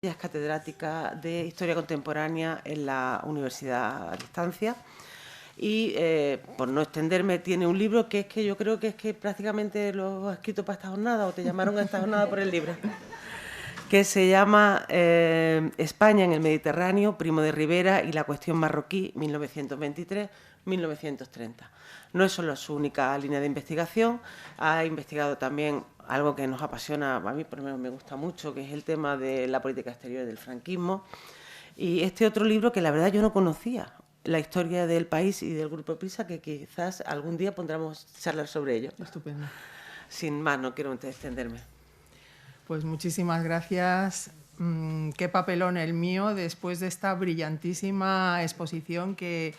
Ella es catedrática de Historia Contemporánea en la Universidad a Distancia y, por no extenderme, tiene un libro que es que yo creo que es que prácticamente lo has escrito para esta jornada o te llamaron a esta jornada por el libro, que se llama España en el Mediterráneo, Primo de Rivera y la cuestión marroquí, 1923-1930. No es solo su única línea de investigación, ha investigado también algo que nos apasiona, a mí por lo menos me gusta mucho, que es el tema de la política exterior del franquismo. Y este otro libro que la verdad yo no conocía, la historia del país y del Grupo Prisa, que quizás algún día pondremos charlar sobre ello. Estupendo. Sin más, no quiero extenderme. Pues muchísimas gracias. Qué papelón el mío después de esta brillantísima exposición que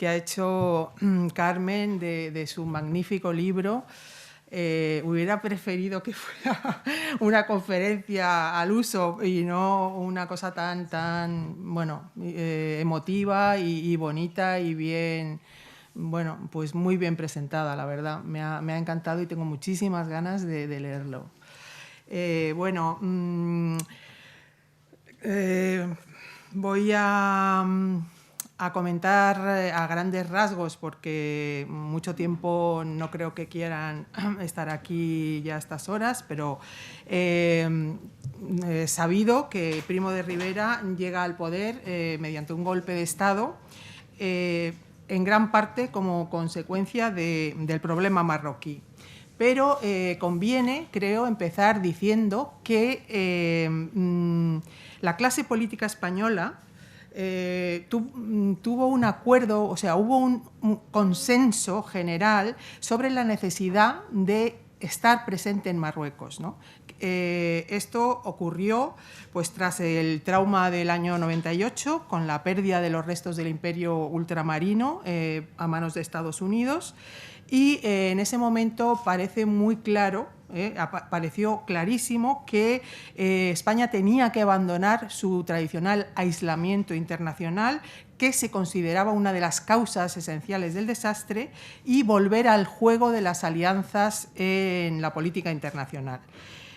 ha hecho Carmen de su magnífico libro. Hubiera preferido que fuera una conferencia al uso y no una cosa tan bueno, emotiva y bonita y bien, bueno, pues muy bien presentada, la verdad. Me ha encantado y tengo muchísimas ganas de leerlo. Bueno, voy a comentar a grandes rasgos porque mucho tiempo no creo que quieran estar aquí ya a estas horas, pero he sabido que Primo de Rivera llega al poder mediante un golpe de Estado, en gran parte como consecuencia del problema marroquí. Pero conviene, creo, empezar diciendo que la clase política española tuvo un acuerdo, o sea, hubo un consenso general sobre la necesidad de estar presente en Marruecos, ¿no? Esto ocurrió pues, tras el trauma del año 98, con la pérdida de los restos del imperio ultramarino a manos de Estados Unidos. Y en ese momento parece muy claro, pareció clarísimo que España tenía que abandonar su tradicional aislamiento internacional, que se consideraba una de las causas esenciales del desastre, y volver al juego de las alianzas en la política internacional.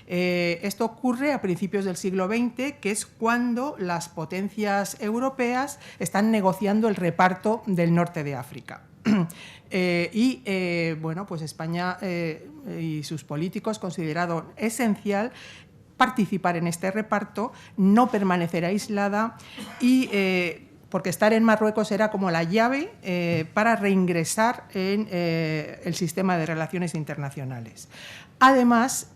Esto ocurre a principios del siglo XX, que es cuando las potencias europeas están negociando el reparto del norte de África. Bueno, pues España y sus políticos consideraron esencial participar en este reparto, no permanecer aislada y porque estar en Marruecos era como la llave para reingresar en el sistema de relaciones internacionales. Además,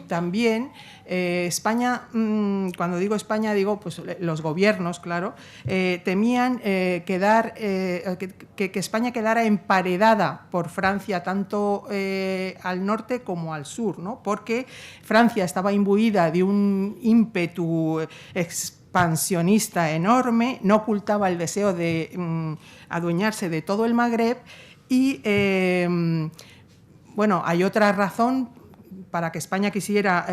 también España, cuando digo España, digo pues, los gobiernos, claro, temían que España quedara emparedada por Francia tanto al norte como al sur, ¿no? Porque Francia estaba imbuida de un ímpetu expansionista enorme, no ocultaba el deseo de adueñarse de todo el Magreb y bueno, hay otra razón para que España quisiera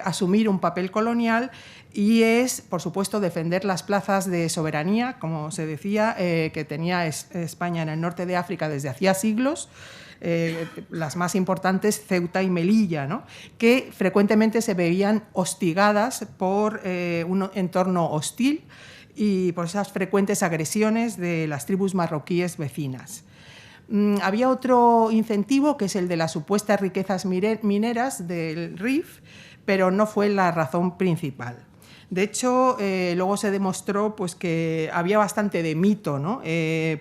asumir un papel colonial y es, por supuesto, defender las plazas de soberanía, como se decía, que tenía España en el norte de África desde hacía siglos, las más importantes, Ceuta y Melilla, ¿no? Que frecuentemente se veían hostigadas por un entorno hostil y por esas frecuentes agresiones de las tribus marroquíes vecinas. Había otro incentivo, que es el de las supuestas riquezas mineras del Rif, pero no fue la razón principal. De hecho, luego se demostró pues, que había bastante de mito, ¿no?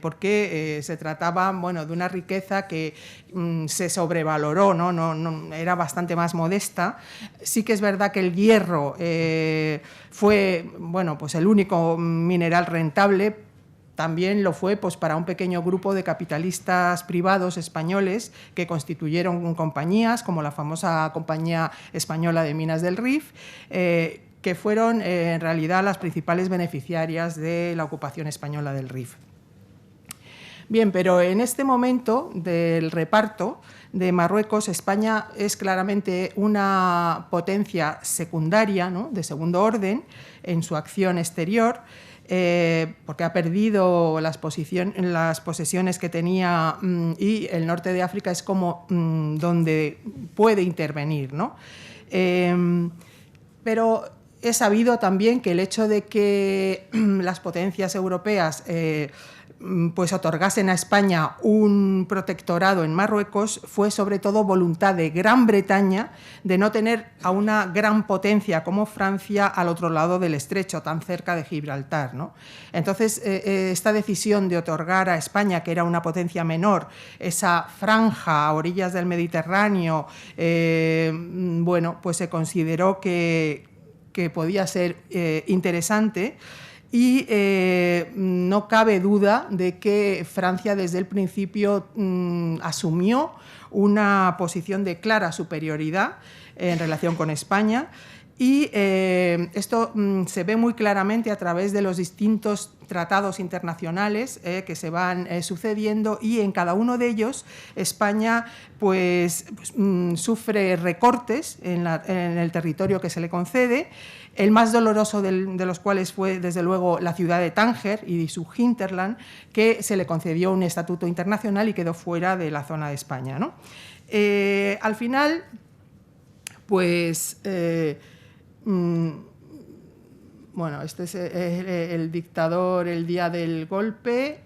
Porque se trataba, bueno, de una riqueza que se sobrevaloró, ¿no? No, era bastante más modesta. Sí que es verdad que el hierro fue, bueno, pues el único mineral rentable. También lo fue pues, para un pequeño grupo de capitalistas privados españoles que constituyeron compañías, como la famosa Compañía Española de Minas del Rif, que fueron en realidad las principales beneficiarias de la ocupación española del Rif. Bien, pero en este momento del reparto de Marruecos, España es claramente una potencia secundaria, ¿no? De segundo orden en su acción exterior, porque ha perdido las posesiones que tenía y el norte de África es como donde puede intervenir, ¿no? Pero es sabido también que el hecho de que las potencias europeas pues otorgasen a España un protectorado en Marruecos fue sobre todo voluntad de Gran Bretaña de no tener a una gran potencia como Francia al otro lado del estrecho, tan cerca de Gibraltar, ¿no? Entonces, esta decisión de otorgar a España, que era una potencia menor, esa franja a orillas del Mediterráneo, bueno, pues se consideró que podía ser interesante. Y no cabe duda de que Francia desde el principio asumió una posición de clara superioridad en relación con España, y esto se ve muy claramente a través de los distintos tratados internacionales que se van sucediendo, y en cada uno de ellos España pues sufre recortes en el territorio que se le concede. El más doloroso de los cuales fue, desde luego, la ciudad de Tánger y su hinterland, que se le concedió un estatuto internacional y quedó fuera de la zona de España, ¿no? Al final, pues, bueno, este es el dictador el día del golpe.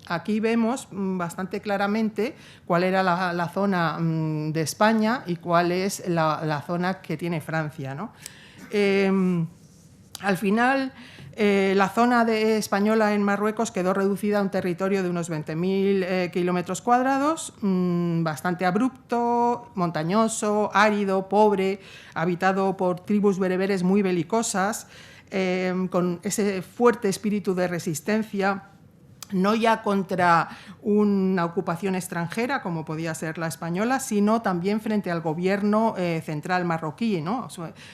Aquí vemos bastante claramente cuál era la zona de España y cuál es la zona que tiene Francia, ¿no? Al final, la zona española en Marruecos quedó reducida a un territorio de unos 20.000 kilómetros cuadrados, bastante abrupto, montañoso, árido, pobre, habitado por tribus bereberes muy belicosas, con ese fuerte espíritu de resistencia, no ya contra una ocupación extranjera, como podía ser la española, sino también frente al gobierno central marroquí, ¿no?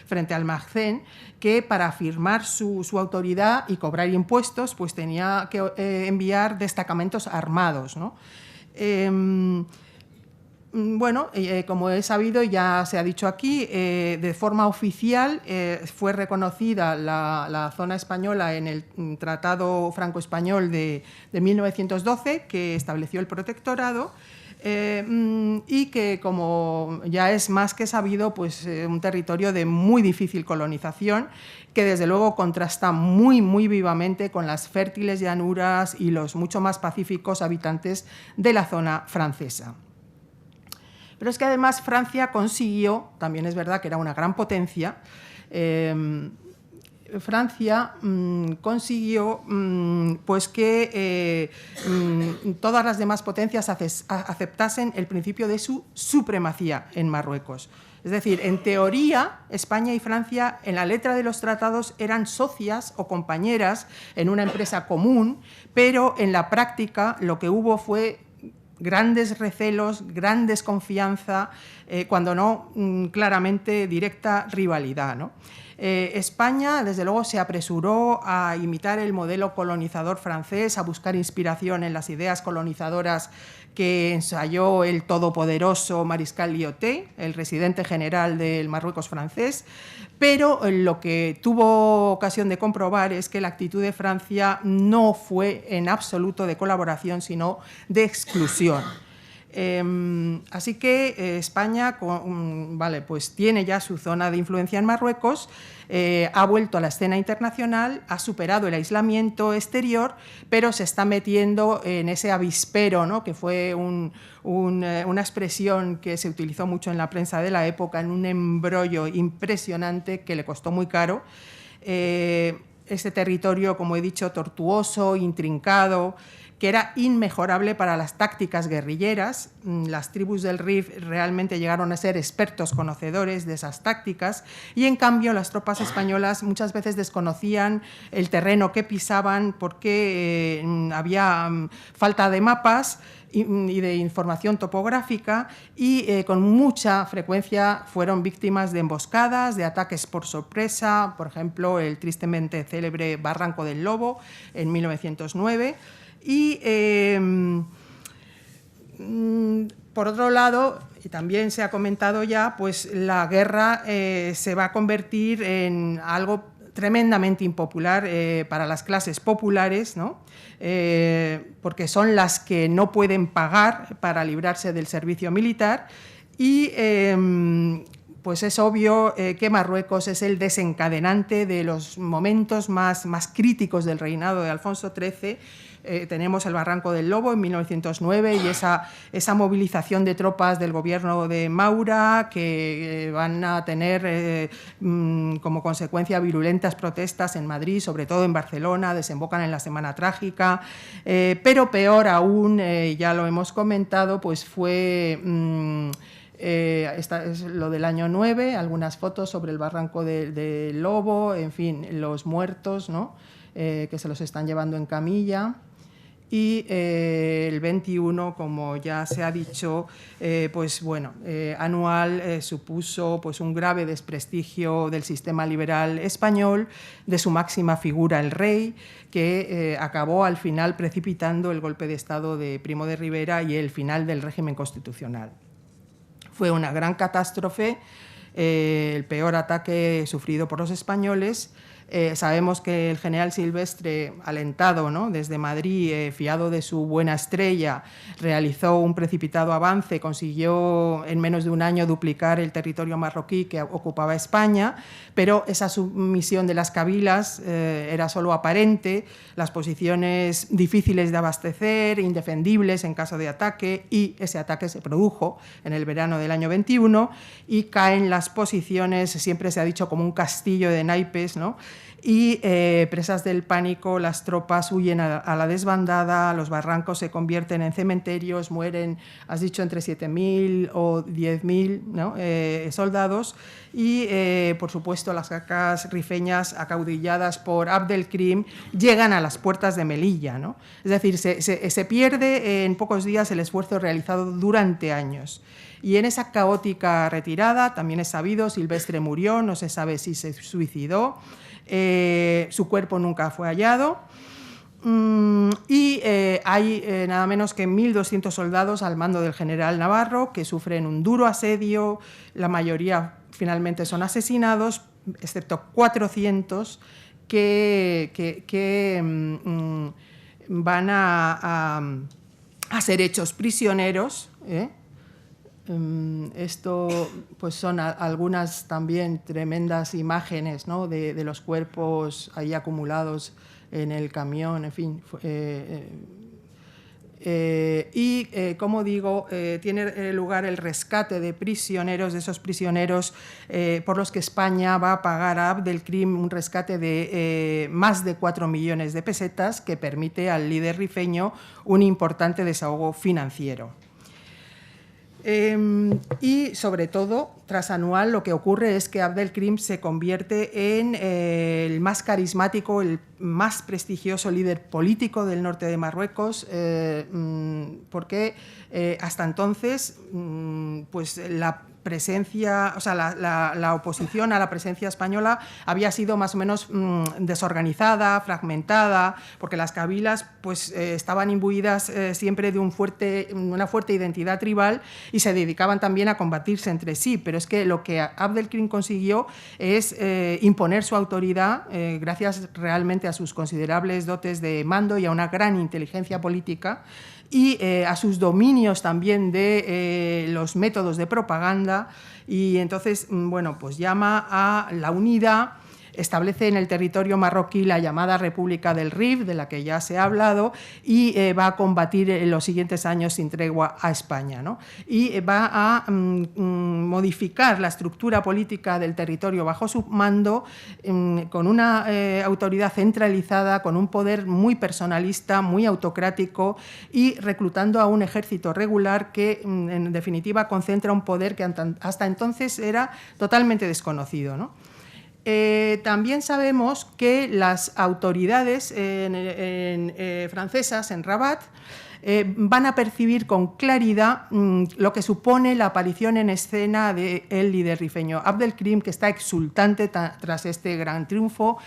Frente al Maghzen, que para afirmar su autoridad y cobrar impuestos, pues tenía que enviar destacamentos armados, ¿no? Bueno, como he sabido, ya se ha dicho aquí, de forma oficial fue reconocida la zona española en el Tratado Franco-Español de 1912, que estableció el protectorado, y que, como ya es más que sabido, pues un territorio de muy difícil colonización, que desde luego contrasta muy, muy vivamente con las fértiles llanuras y los mucho más pacíficos habitantes de la zona francesa. Pero es que además Francia consiguió, también es verdad que era una gran potencia, Francia consiguió pues que todas las demás potencias aceptasen el principio de su supremacía en Marruecos. Es decir, en teoría, España y Francia en la letra de los tratados eran socias o compañeras en una empresa común, pero en la práctica lo que hubo fue grandes recelos, gran desconfianza, cuando no claramente directa rivalidad, ¿no? España, desde luego, se apresuró a imitar el modelo colonizador francés, a buscar inspiración en las ideas colonizadoras que ensayó el todopoderoso mariscal Lyautey, el residente general del Marruecos francés, pero lo que tuvo ocasión de comprobar es que la actitud de Francia no fue en absoluto de colaboración, sino de exclusión. Así que España pues tiene ya su zona de influencia en Marruecos, ha vuelto a la escena internacional, ha superado el aislamiento exterior, pero se está metiendo en ese avispero, ¿no? Que fue una expresión que se utilizó mucho en la prensa de la época, en un embrollo impresionante que le costó muy caro. Este territorio, como he dicho, tortuoso, intrincado, que era inmejorable para las tácticas guerrilleras. Las tribus del Rif realmente llegaron a ser expertos conocedores de esas tácticas, y en cambio las tropas españolas muchas veces desconocían el terreno que pisaban porque había falta de mapas y de información topográfica, y con mucha frecuencia fueron víctimas de emboscadas, de ataques por sorpresa, por ejemplo, el tristemente célebre Barranco del Lobo en 1909. Y por otro lado, y también se ha comentado ya, pues la guerra se va a convertir en algo tremendamente impopular para las clases populares, ¿no? Porque son las que no pueden pagar para librarse del servicio militar, y pues es obvio que Marruecos es el desencadenante de los momentos más críticos del reinado de Alfonso XIII. Tenemos el Barranco del Lobo en 1909 y esa movilización de tropas del gobierno de Maura que van a tener como consecuencia virulentas protestas en Madrid, sobre todo en Barcelona, desembocan en la Semana Trágica, pero peor aún, ya lo hemos comentado, pues fue... esta es lo del año 9, algunas fotos sobre el Barranco del Lobo, en fin, los muertos, ¿no? Que se los están llevando en camilla. Y el 21, como ya se ha dicho, pues bueno, Anual supuso pues un grave desprestigio del sistema liberal español, de su máxima figura, el rey, que acabó al final precipitando el golpe de Estado de Primo de Rivera y el final del régimen constitucional. Fue una gran catástrofe, el peor ataque sufrido por los españoles. Sabemos que el general Silvestre, alentado, ¿no?, desde Madrid, fiado de su buena estrella, realizó un precipitado avance, consiguió en menos de un año duplicar el territorio marroquí que ocupaba España, pero esa sumisión de las cabilas era solo aparente, las posiciones difíciles de abastecer, indefendibles en caso de ataque, y ese ataque se produjo en el verano del año 21 y caen las posiciones, siempre se ha dicho como un castillo de naipes, ¿no?, y presas del pánico, las tropas huyen a la desbandada, los barrancos se convierten en cementerios, mueren, has dicho, entre 7.000 o 10.000, ¿no?, soldados, y por supuesto las cacas rifeñas acaudilladas por Abdelkrim llegan a las puertas de Melilla, ¿no? Es decir, se pierde en pocos días el esfuerzo realizado durante años. Y en esa caótica retirada, también es sabido, Silvestre murió, no se sabe si se suicidó, su cuerpo nunca fue hallado, y hay nada menos que 1.200 soldados al mando del general Navarro que sufren un duro asedio, la mayoría finalmente son asesinados, excepto 400 que van a ser hechos prisioneros, Esto pues son algunas también tremendas imágenes, ¿no?, de los cuerpos ahí acumulados en el camión, en fin. Como digo, tiene lugar el rescate de prisioneros, de esos prisioneros por los que España va a pagar a Abdelkrim un rescate de más de 4 millones de pesetas que permite al líder rifeño un importante desahogo financiero. Y sobre todo, tras Anual, lo que ocurre es que Abdelkrim se convierte en el más carismático, el más prestigioso líder político del norte de Marruecos, porque hasta entonces pues la presencia, o sea, la oposición a la presencia española había sido más o menos desorganizada, fragmentada, porque las cabilas pues estaban imbuidas siempre de una fuerte identidad tribal y se dedicaban también a combatirse entre sí, pero es que lo que Abdelkrim consiguió es imponer su autoridad gracias realmente a sus considerables dotes de mando y a una gran inteligencia política, y a sus dominios también de los métodos de propaganda, y entonces, bueno, pues llama a la unidad, establece en el territorio marroquí la llamada República del Rif, de la que ya se ha hablado, y va a combatir en los siguientes años sin tregua a España, ¿no? Y va a modificar la estructura política del territorio bajo su mando con una autoridad centralizada, con un poder muy personalista, muy autocrático, y reclutando a un ejército regular que, en definitiva, concentra un poder que hasta entonces era totalmente desconocido, ¿no? También sabemos que las autoridades francesas en Rabat van a percibir con claridad lo que supone la aparición en escena del líder rifeño Abdelkrim, que está exultante tras este gran triunfo,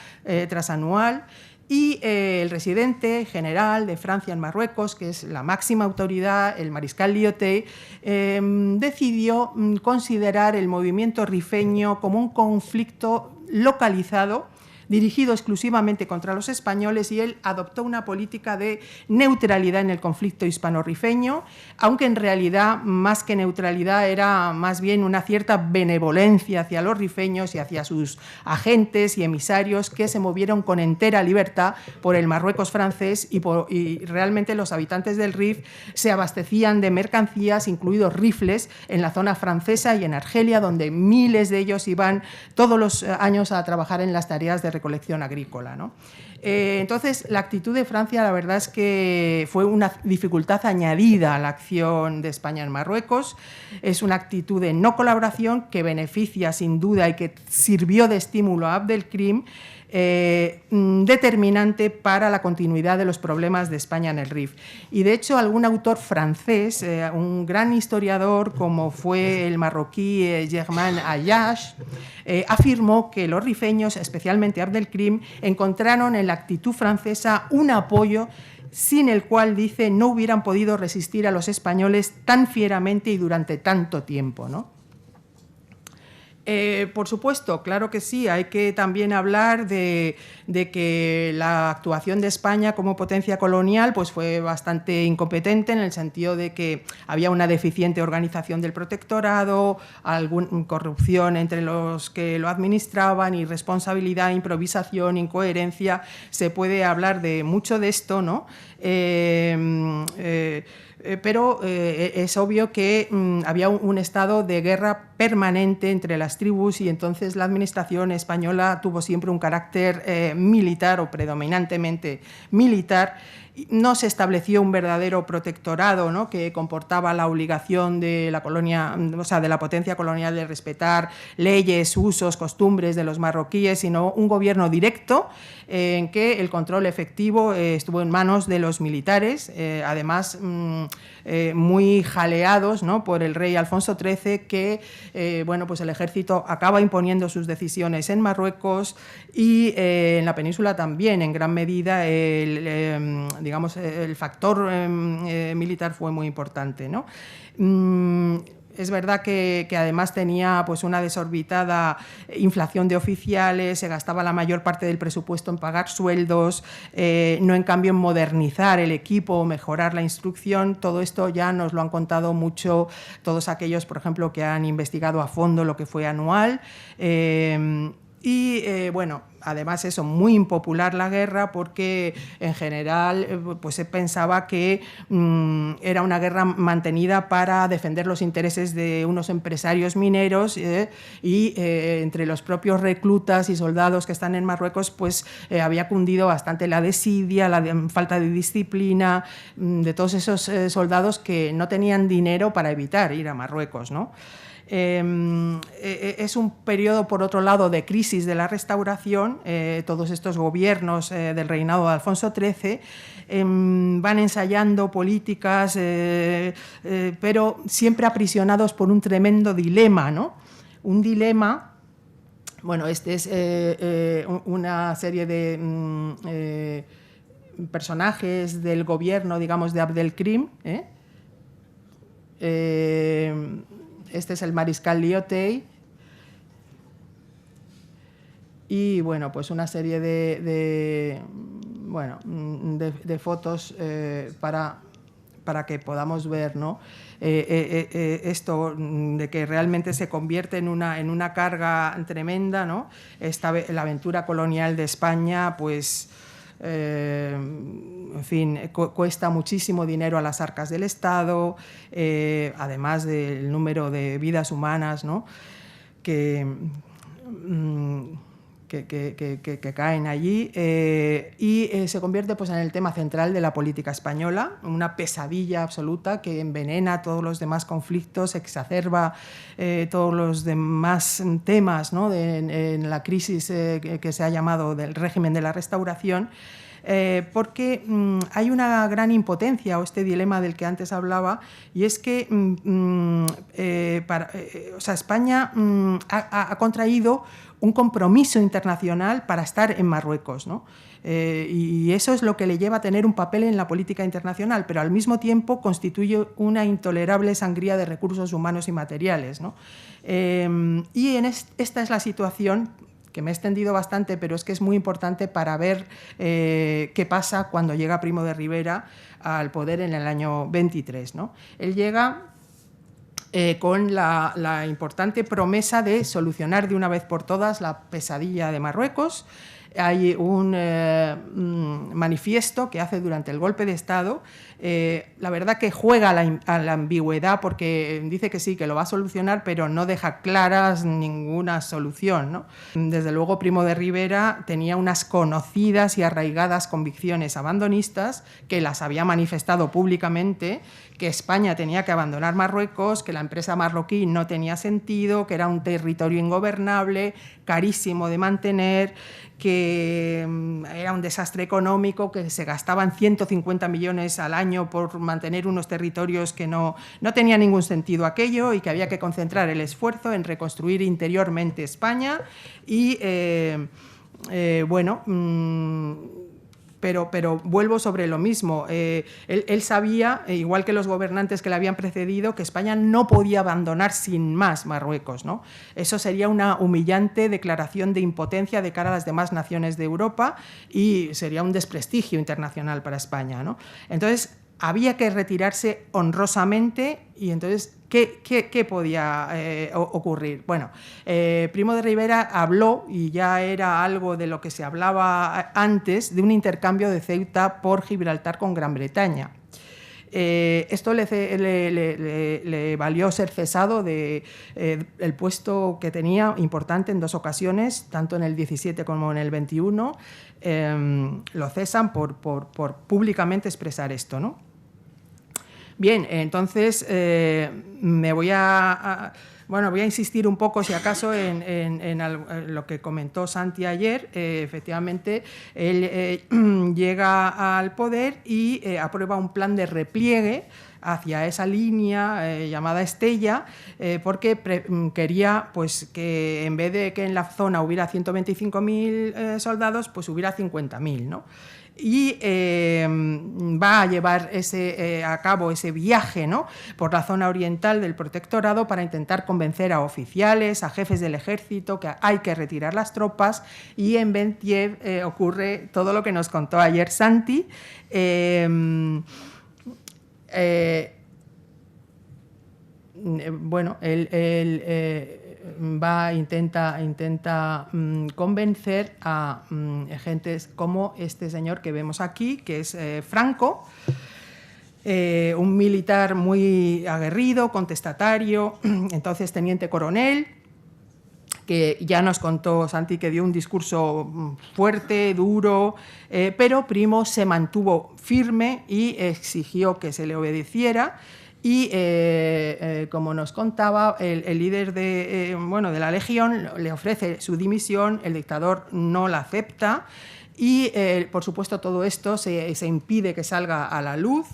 tras Anual, y el residente general de Francia en Marruecos, que es la máxima autoridad, el mariscal Lyautey, decidió considerar el movimiento rifeño como un conflicto localizado dirigido exclusivamente contra los españoles, y él adoptó una política de neutralidad en el conflicto hispano-rifeño, aunque en realidad más que neutralidad era más bien una cierta benevolencia hacia los rifeños y hacia sus agentes y emisarios que se movieron con entera libertad por el Marruecos francés, y realmente los habitantes del Rif se abastecían de mercancías, incluidos rifles, en la zona francesa y en Argelia, donde miles de ellos iban todos los años a trabajar en las tareas de recolección agrícola, ¿no? Entonces, la actitud de Francia, la verdad es que fue una dificultad añadida a la acción de España en Marruecos. Es una actitud de no colaboración que beneficia sin duda y que sirvió de estímulo a Abdelkrim, determinante para la continuidad de los problemas de España en el Rif. Y de hecho, algún autor francés, un gran historiador como fue el marroquí Germain Ayache, afirmó que los rifeños, especialmente Abdelkrim, encontraron en la actitud francesa un apoyo sin el cual, dice, no hubieran podido resistir a los españoles tan fieramente y durante tanto tiempo, ¿no? Por supuesto, claro que sí, hay que también hablar de que la actuación de España como potencia colonial pues fue bastante incompetente, en el sentido de que había una deficiente organización del protectorado, alguna corrupción entre los que lo administraban, irresponsabilidad, improvisación, incoherencia. Se puede hablar de mucho de esto, ¿no? Pero es obvio que había un estado de guerra permanente entre las tribus, y entonces la administración española tuvo siempre un carácter militar, o predominantemente militar. No se estableció un verdadero protectorado, ¿no?, que comportaba la obligación de la colonia, o sea, de la potencia colonial, de respetar leyes, usos, costumbres de los marroquíes, sino un gobierno directo en que el control efectivo estuvo en manos de los militares, además muy jaleados, ¿no?, por el rey Alfonso XIII, que bueno, pues el ejército acaba imponiendo sus decisiones en Marruecos, y en la península también, en gran medida, digamos, el factor militar fue muy importante, ¿no? Es verdad que además tenía pues una desorbitada inflación de oficiales, se gastaba la mayor parte del presupuesto en pagar sueldos, no en cambio en modernizar el equipo o mejorar la instrucción. Todo esto ya nos lo han contado mucho todos aquellos, por ejemplo, que han investigado a fondo lo que fue Anual. Bueno, además eso, muy impopular la guerra, porque en general pues se pensaba que era una guerra mantenida para defender los intereses de unos empresarios mineros, y entre los propios reclutas y soldados que están en Marruecos pues había cundido bastante la desidia, la falta de disciplina de todos esos soldados que no tenían dinero para evitar ir a Marruecos, ¿no? Es un periodo, por otro lado, de crisis de la restauración. Todos estos gobiernos del reinado de Alfonso XIII van ensayando políticas, pero siempre aprisionados por un tremendo dilema, ¿no? Un dilema. Bueno, este es una serie de personajes del gobierno, digamos, de Abdelkrim, este es el mariscal Lyautey, y bueno, pues una serie de fotos para que podamos ver, ¿no?, esto de que realmente se convierte en una carga tremenda, ¿no? La aventura colonial de España, pues en fin, cuesta muchísimo dinero a las arcas del Estado, además del número de vidas humanas, ¿no?, que caen allí, y se convierte pues en el tema central de la política española, una pesadilla absoluta que envenena todos los demás conflictos, exacerba todos los demás temas, ¿no?, en la crisis que se ha llamado del régimen de la restauración. Porque hay una gran impotencia, o este dilema del que antes hablaba, y es que España ha contraído un compromiso internacional para estar en Marruecos, ¿no? Y eso es lo que le lleva a tener un papel en la política internacional, pero al mismo tiempo constituye una intolerable sangría de recursos humanos y materiales, ¿no? Y esta es la situación que me he extendido bastante, pero es que es muy importante para ver qué pasa cuando llega Primo de Rivera al poder en el año 23, ¿no? Él llega con la importante promesa de solucionar de una vez por todas la pesadilla de Marruecos. Hay un manifiesto que hace durante el golpe de Estado. La verdad que juega a la ambigüedad, porque dice que sí, que lo va a solucionar, pero no deja claras ninguna solución, ¿no? Desde luego, Primo de Rivera tenía unas conocidas y arraigadas convicciones abandonistas, que las había manifestado públicamente, que España tenía que abandonar Marruecos, que la empresa marroquí no tenía sentido, que era un territorio ingobernable, carísimo de mantener, que era un desastre económico, que se gastaban 150 millones al año por mantener unos territorios que no tenía ningún sentido aquello, y que había que concentrar el esfuerzo en reconstruir interiormente España. Y bueno, pero vuelvo sobre lo mismo. Él sabía, igual que los gobernantes que le habían precedido, que España no podía abandonar sin más Marruecos, ¿no? Eso sería una humillante declaración de impotencia de cara a las demás naciones de Europa, y sería un desprestigio internacional para España, ¿no? Entonces, había que retirarse honrosamente. Y entonces, ¿qué podía ocurrir? Bueno, Primo de Rivera habló, y ya era algo de lo que se hablaba antes, de un intercambio de Ceuta por Gibraltar con Gran Bretaña. Esto le valió ser cesado del puesto que tenía, importante en 2 ocasiones, tanto en el 17 como en el 21. Lo cesan por públicamente expresar esto, ¿no? Bien, entonces me voy voy a insistir un poco, si acaso, en lo que comentó Santi ayer. Efectivamente, él llega al poder y aprueba un plan de repliegue hacia esa línea llamada Estella, porque quería, pues, que en vez de que en la zona hubiera 125.000 soldados, pues hubiera 50.000, ¿no? Y va a llevar a cabo ese viaje, ¿no?, por la zona oriental del protectorado, para intentar convencer a oficiales, a jefes del ejército, que hay que retirar las tropas. Y en Bentiev ocurre todo lo que nos contó ayer Santi. Bueno, él intenta convencer a gentes como este señor que vemos aquí, que es Franco, un militar muy aguerrido, contestatario, entonces teniente coronel, que ya nos contó Santi que dio un discurso fuerte, duro, pero Primo se mantuvo firme y exigió que se le obedeciera. Y, como nos contaba, el líder de la legión le ofrece su dimisión, el dictador no la acepta, y, por supuesto, todo esto se impide que salga a la luz.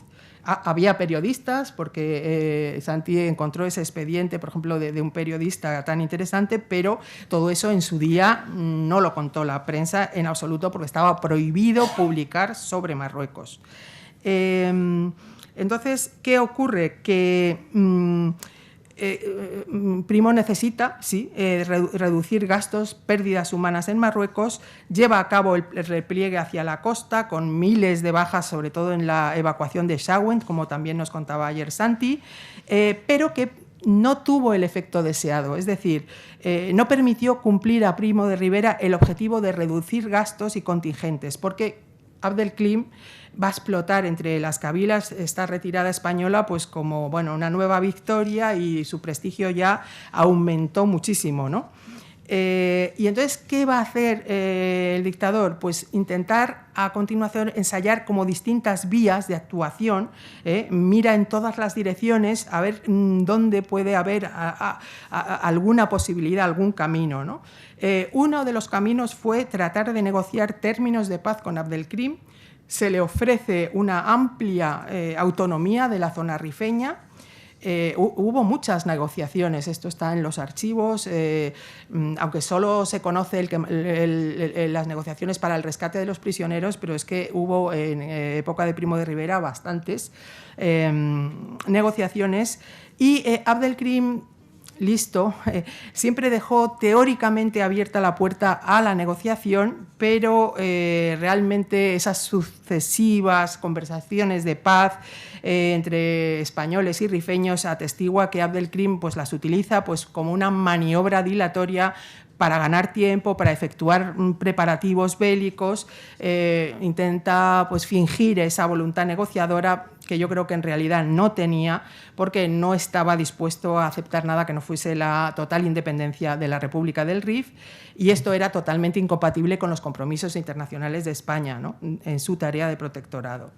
Había periodistas, porque Santi encontró ese expediente, por ejemplo, de un periodista tan interesante, pero todo eso en su día no lo contó la prensa en absoluto, porque estaba prohibido publicar sobre Marruecos. Entonces, ¿qué ocurre? Que Primo necesita, sí, reducir gastos, pérdidas humanas en Marruecos, lleva a cabo el repliegue hacia la costa, con miles de bajas, sobre todo en la evacuación de Schawen, como también nos contaba ayer Santi, pero que no tuvo el efecto deseado. Es decir, no permitió cumplir a Primo de Rivera el objetivo de reducir gastos y contingentes, porque Abdelkrim va a explotar entre las cabilas esta retirada española, pues, como, bueno, una nueva victoria, y su prestigio ya aumentó muchísimo, ¿no? Y entonces, ¿qué va a hacer el dictador? Pues intentar a continuación ensayar como distintas vías de actuación, mira en todas las direcciones a ver dónde puede haber alguna posibilidad, algún camino, ¿no? Uno de los caminos fue tratar de negociar términos de paz con Abdelkrim. Se le ofrece una amplia autonomía de la zona rifeña. Hubo muchas negociaciones, esto está en los archivos, aunque solo se conoce las negociaciones para el rescate de los prisioneros, pero es que hubo en época de Primo de Rivera bastantes negociaciones, y Abdelkrim listo, siempre dejó teóricamente abierta la puerta a la negociación, pero realmente esas sucesivas conversaciones de paz entre españoles y rifeños atestigua que Abdelkrim pues, las utiliza pues, como una maniobra dilatoria para ganar tiempo, para efectuar preparativos bélicos, intenta pues, fingir esa voluntad negociadora que yo creo que en realidad no tenía, porque no estaba dispuesto a aceptar nada que no fuese la total independencia de la República del Rif, y esto era totalmente incompatible con los compromisos internacionales de España, ¿no?, en su tarea de protectorado.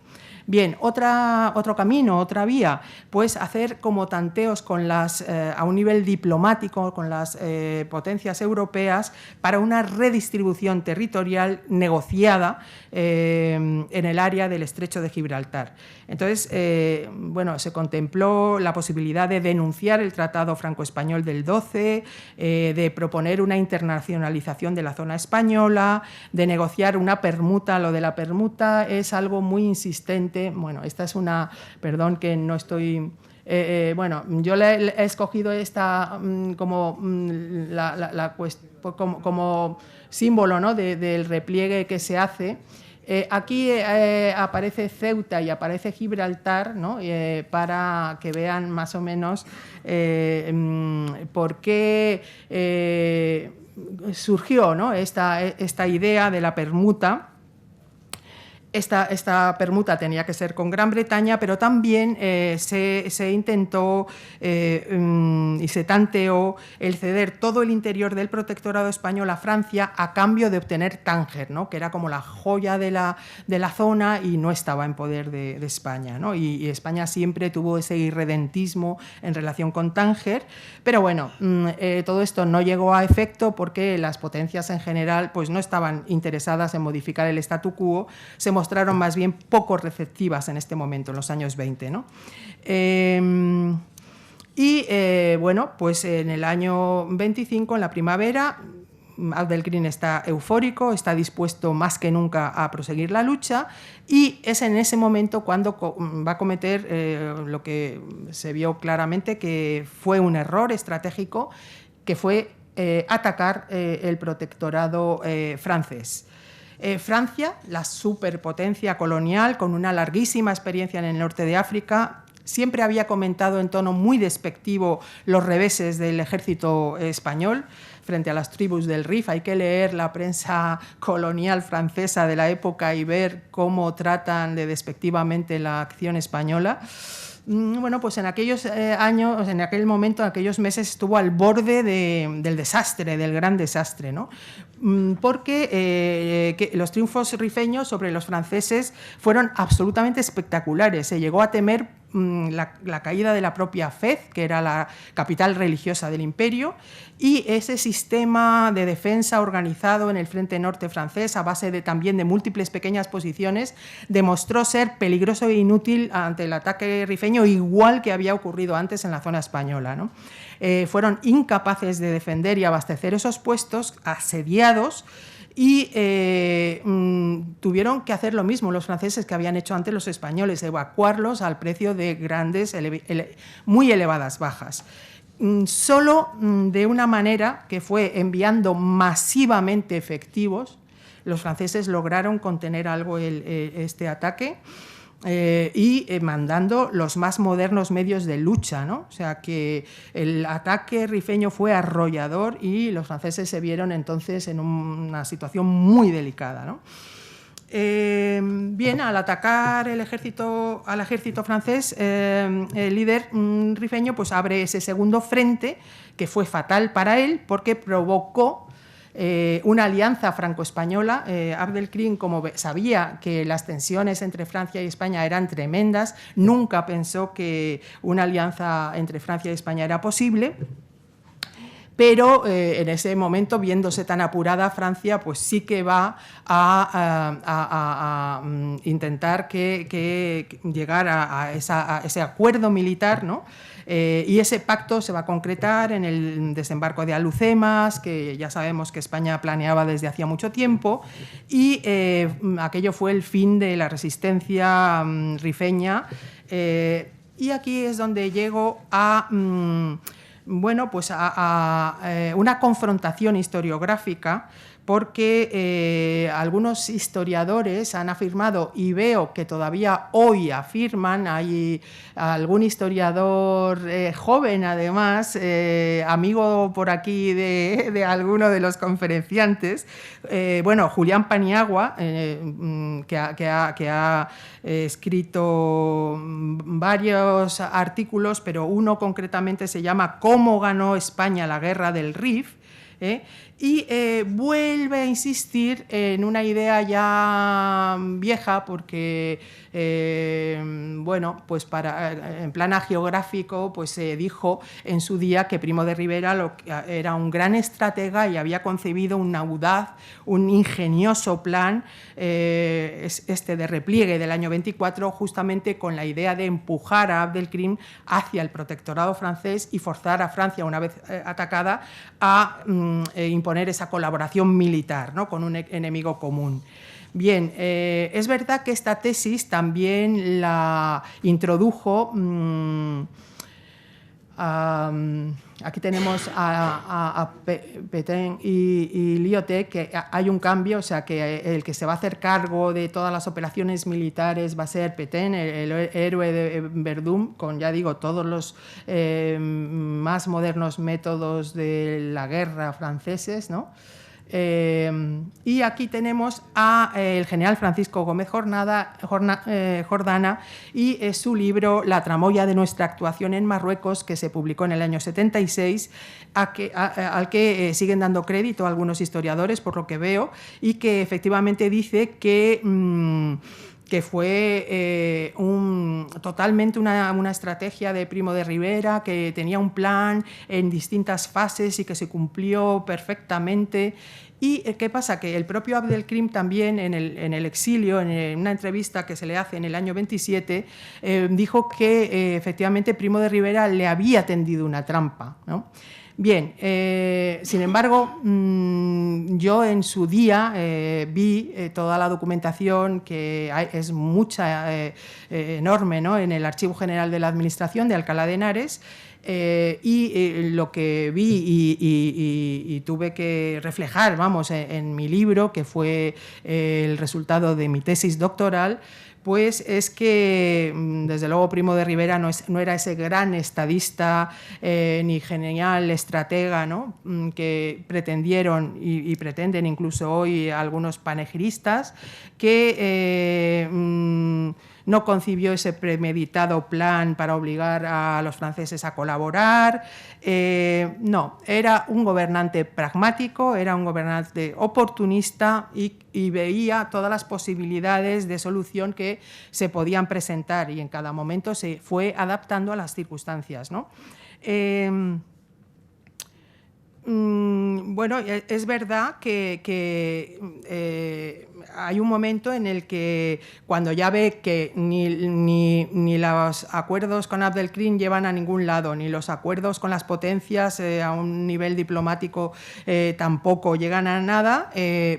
Bien, otro camino, otra vía, pues hacer como tanteos con a un nivel diplomático con las potencias europeas para una redistribución territorial negociada en el área del Estrecho de Gibraltar. Entonces, bueno, se contempló la posibilidad de denunciar el Tratado Franco-Español del 12, de proponer una internacionalización de la zona española, de negociar una permuta. Lo de la permuta es algo muy insistente. Bueno, esta es una... Perdón que no estoy... bueno, yo le he escogido esta como, como símbolo, ¿no?, del repliegue que se hace. Aquí aparece Ceuta y aparece Gibraltar, ¿no?, para que vean más o menos por qué surgió, ¿no?, esta idea de la permuta. Esta permuta tenía que ser con Gran Bretaña, pero también se intentó y se tanteó el ceder todo el interior del protectorado español a Francia a cambio de obtener Tánger, ¿no?, que era como la joya de la zona y no estaba en poder de España, ¿no? Y España siempre tuvo ese irredentismo en relación con Tánger, pero bueno, todo esto no llegó a efecto porque las potencias en general pues, no estaban interesadas en modificar el statu quo, se mostraron más bien poco receptivas en este momento, en los años 20, ¿no? Bueno, pues en el año 25, en la primavera, Abdelkrim está eufórico, está dispuesto más que nunca a proseguir la lucha, y es en ese momento cuando va a cometer lo que se vio claramente que fue un error estratégico, que fue atacar el protectorado francés. Francia, la superpotencia colonial con una larguísima experiencia en el norte de África, siempre había comentado en tono muy despectivo los reveses del ejército español frente a las tribus del Rif. Hay que leer la prensa colonial francesa de la época y ver cómo tratan de despectivamente la acción española. Bueno, pues en aquellos años, en aquel momento, en aquellos meses, estuvo al borde del desastre, del gran desastre, ¿no? Porque los triunfos rifeños sobre los franceses fueron absolutamente espectaculares. Se llegó a temer la caída de la propia Fez, que era la capital religiosa del imperio, y ese sistema de defensa organizado en el frente norte francés, a base también de múltiples pequeñas posiciones, demostró ser peligroso e inútil ante el ataque rifeño, igual que había ocurrido antes en la zona española, ¿no? Fueron incapaces de defender y abastecer esos puestos, asediados, y tuvieron que hacer lo mismo los franceses que habían hecho antes los españoles, evacuarlos al precio de grandes, muy elevadas bajas. Solo de una manera, que fue enviando masivamente efectivos, los franceses lograron contener algo este ataque. Y mandando los más modernos medios de lucha, ¿no? O sea que el ataque rifeño fue arrollador y los franceses se vieron entonces en una situación muy delicada, ¿no? Bien, al atacar al ejército francés, el líder rifeño pues abre ese segundo frente, que fue fatal para él porque provocó una alianza franco-española. Abdelkrim, como sabía que las tensiones entre Francia y España eran tremendas, nunca pensó que una alianza entre Francia y España era posible. Pero en ese momento, viéndose tan apurada Francia, pues sí que va a intentar llegar a ese acuerdo militar, ¿no? Y ese pacto se va a concretar en el desembarco de Alhucemas, que ya sabemos que España planeaba desde hacía mucho tiempo, y aquello fue el fin de la resistencia rifeña. Y aquí es donde llego a bueno, pues a una confrontación historiográfica, porque algunos historiadores han afirmado, y veo que todavía hoy afirman, hay algún historiador joven además, amigo por aquí de alguno de los conferenciantes, bueno, Julián Paniagua, que ha escrito varios artículos, pero uno concretamente se llama ¿Cómo ganó España la guerra del Rif? Y vuelve a insistir en una idea ya vieja, porque bueno, pues en plan geográfico, pues se dijo en su día que Primo de Rivera era un gran estratega y había concebido un audaz, un ingenioso plan, de repliegue del año 24, justamente con la idea de empujar a Abdelkrim hacia el protectorado francés y forzar a Francia, una vez atacada, a imponer esa colaboración militar, ¿no?, con un enemigo común. Bien, es verdad que esta tesis también la introdujo, aquí tenemos a Pétain y Lyautey, que hay un cambio, o sea, que el que se va a hacer cargo de todas las operaciones militares va a ser Pétain, el héroe de Verdún, con, ya digo, todos los más modernos métodos de la guerra franceses, ¿no? Y aquí tenemos al general Francisco Gómez Jordana y su libro La tramoya de nuestra actuación en Marruecos, que se publicó en el año 76, al que siguen dando crédito algunos historiadores, por lo que veo, y que efectivamente dice que fue totalmente una estrategia de Primo de Rivera, que tenía un plan en distintas fases y que se cumplió perfectamente. ¿Y qué pasa? Que el propio Abdelkrim también en el exilio, en una entrevista que se le hace en el año 27, dijo que efectivamente Primo de Rivera le había tendido una trampa, ¿no? Bien, sin embargo, yo en su día vi toda la documentación, que es mucha, enorme, ¿no?, en el Archivo General de la Administración de Alcalá de Henares, y lo que vi y tuve que reflejar, vamos, en mi libro, que fue el resultado de mi tesis doctoral, pues es que, desde luego, Primo de Rivera no era ese gran estadista ni genial estratega, ¿no?, que pretendieron y pretenden incluso hoy algunos panegiristas, que no concibió ese premeditado plan para obligar a los franceses a colaborar. No, era un gobernante pragmático, era un gobernante oportunista y veía todas las posibilidades de solución que se podían presentar, y en cada momento se fue adaptando a las circunstancias, ¿no? Bueno, es verdad que hay un momento en el que, cuando ya ve que ni los acuerdos con Abdelkrim llevan a ningún lado, ni los acuerdos con las potencias a un nivel diplomático tampoco llegan a nada,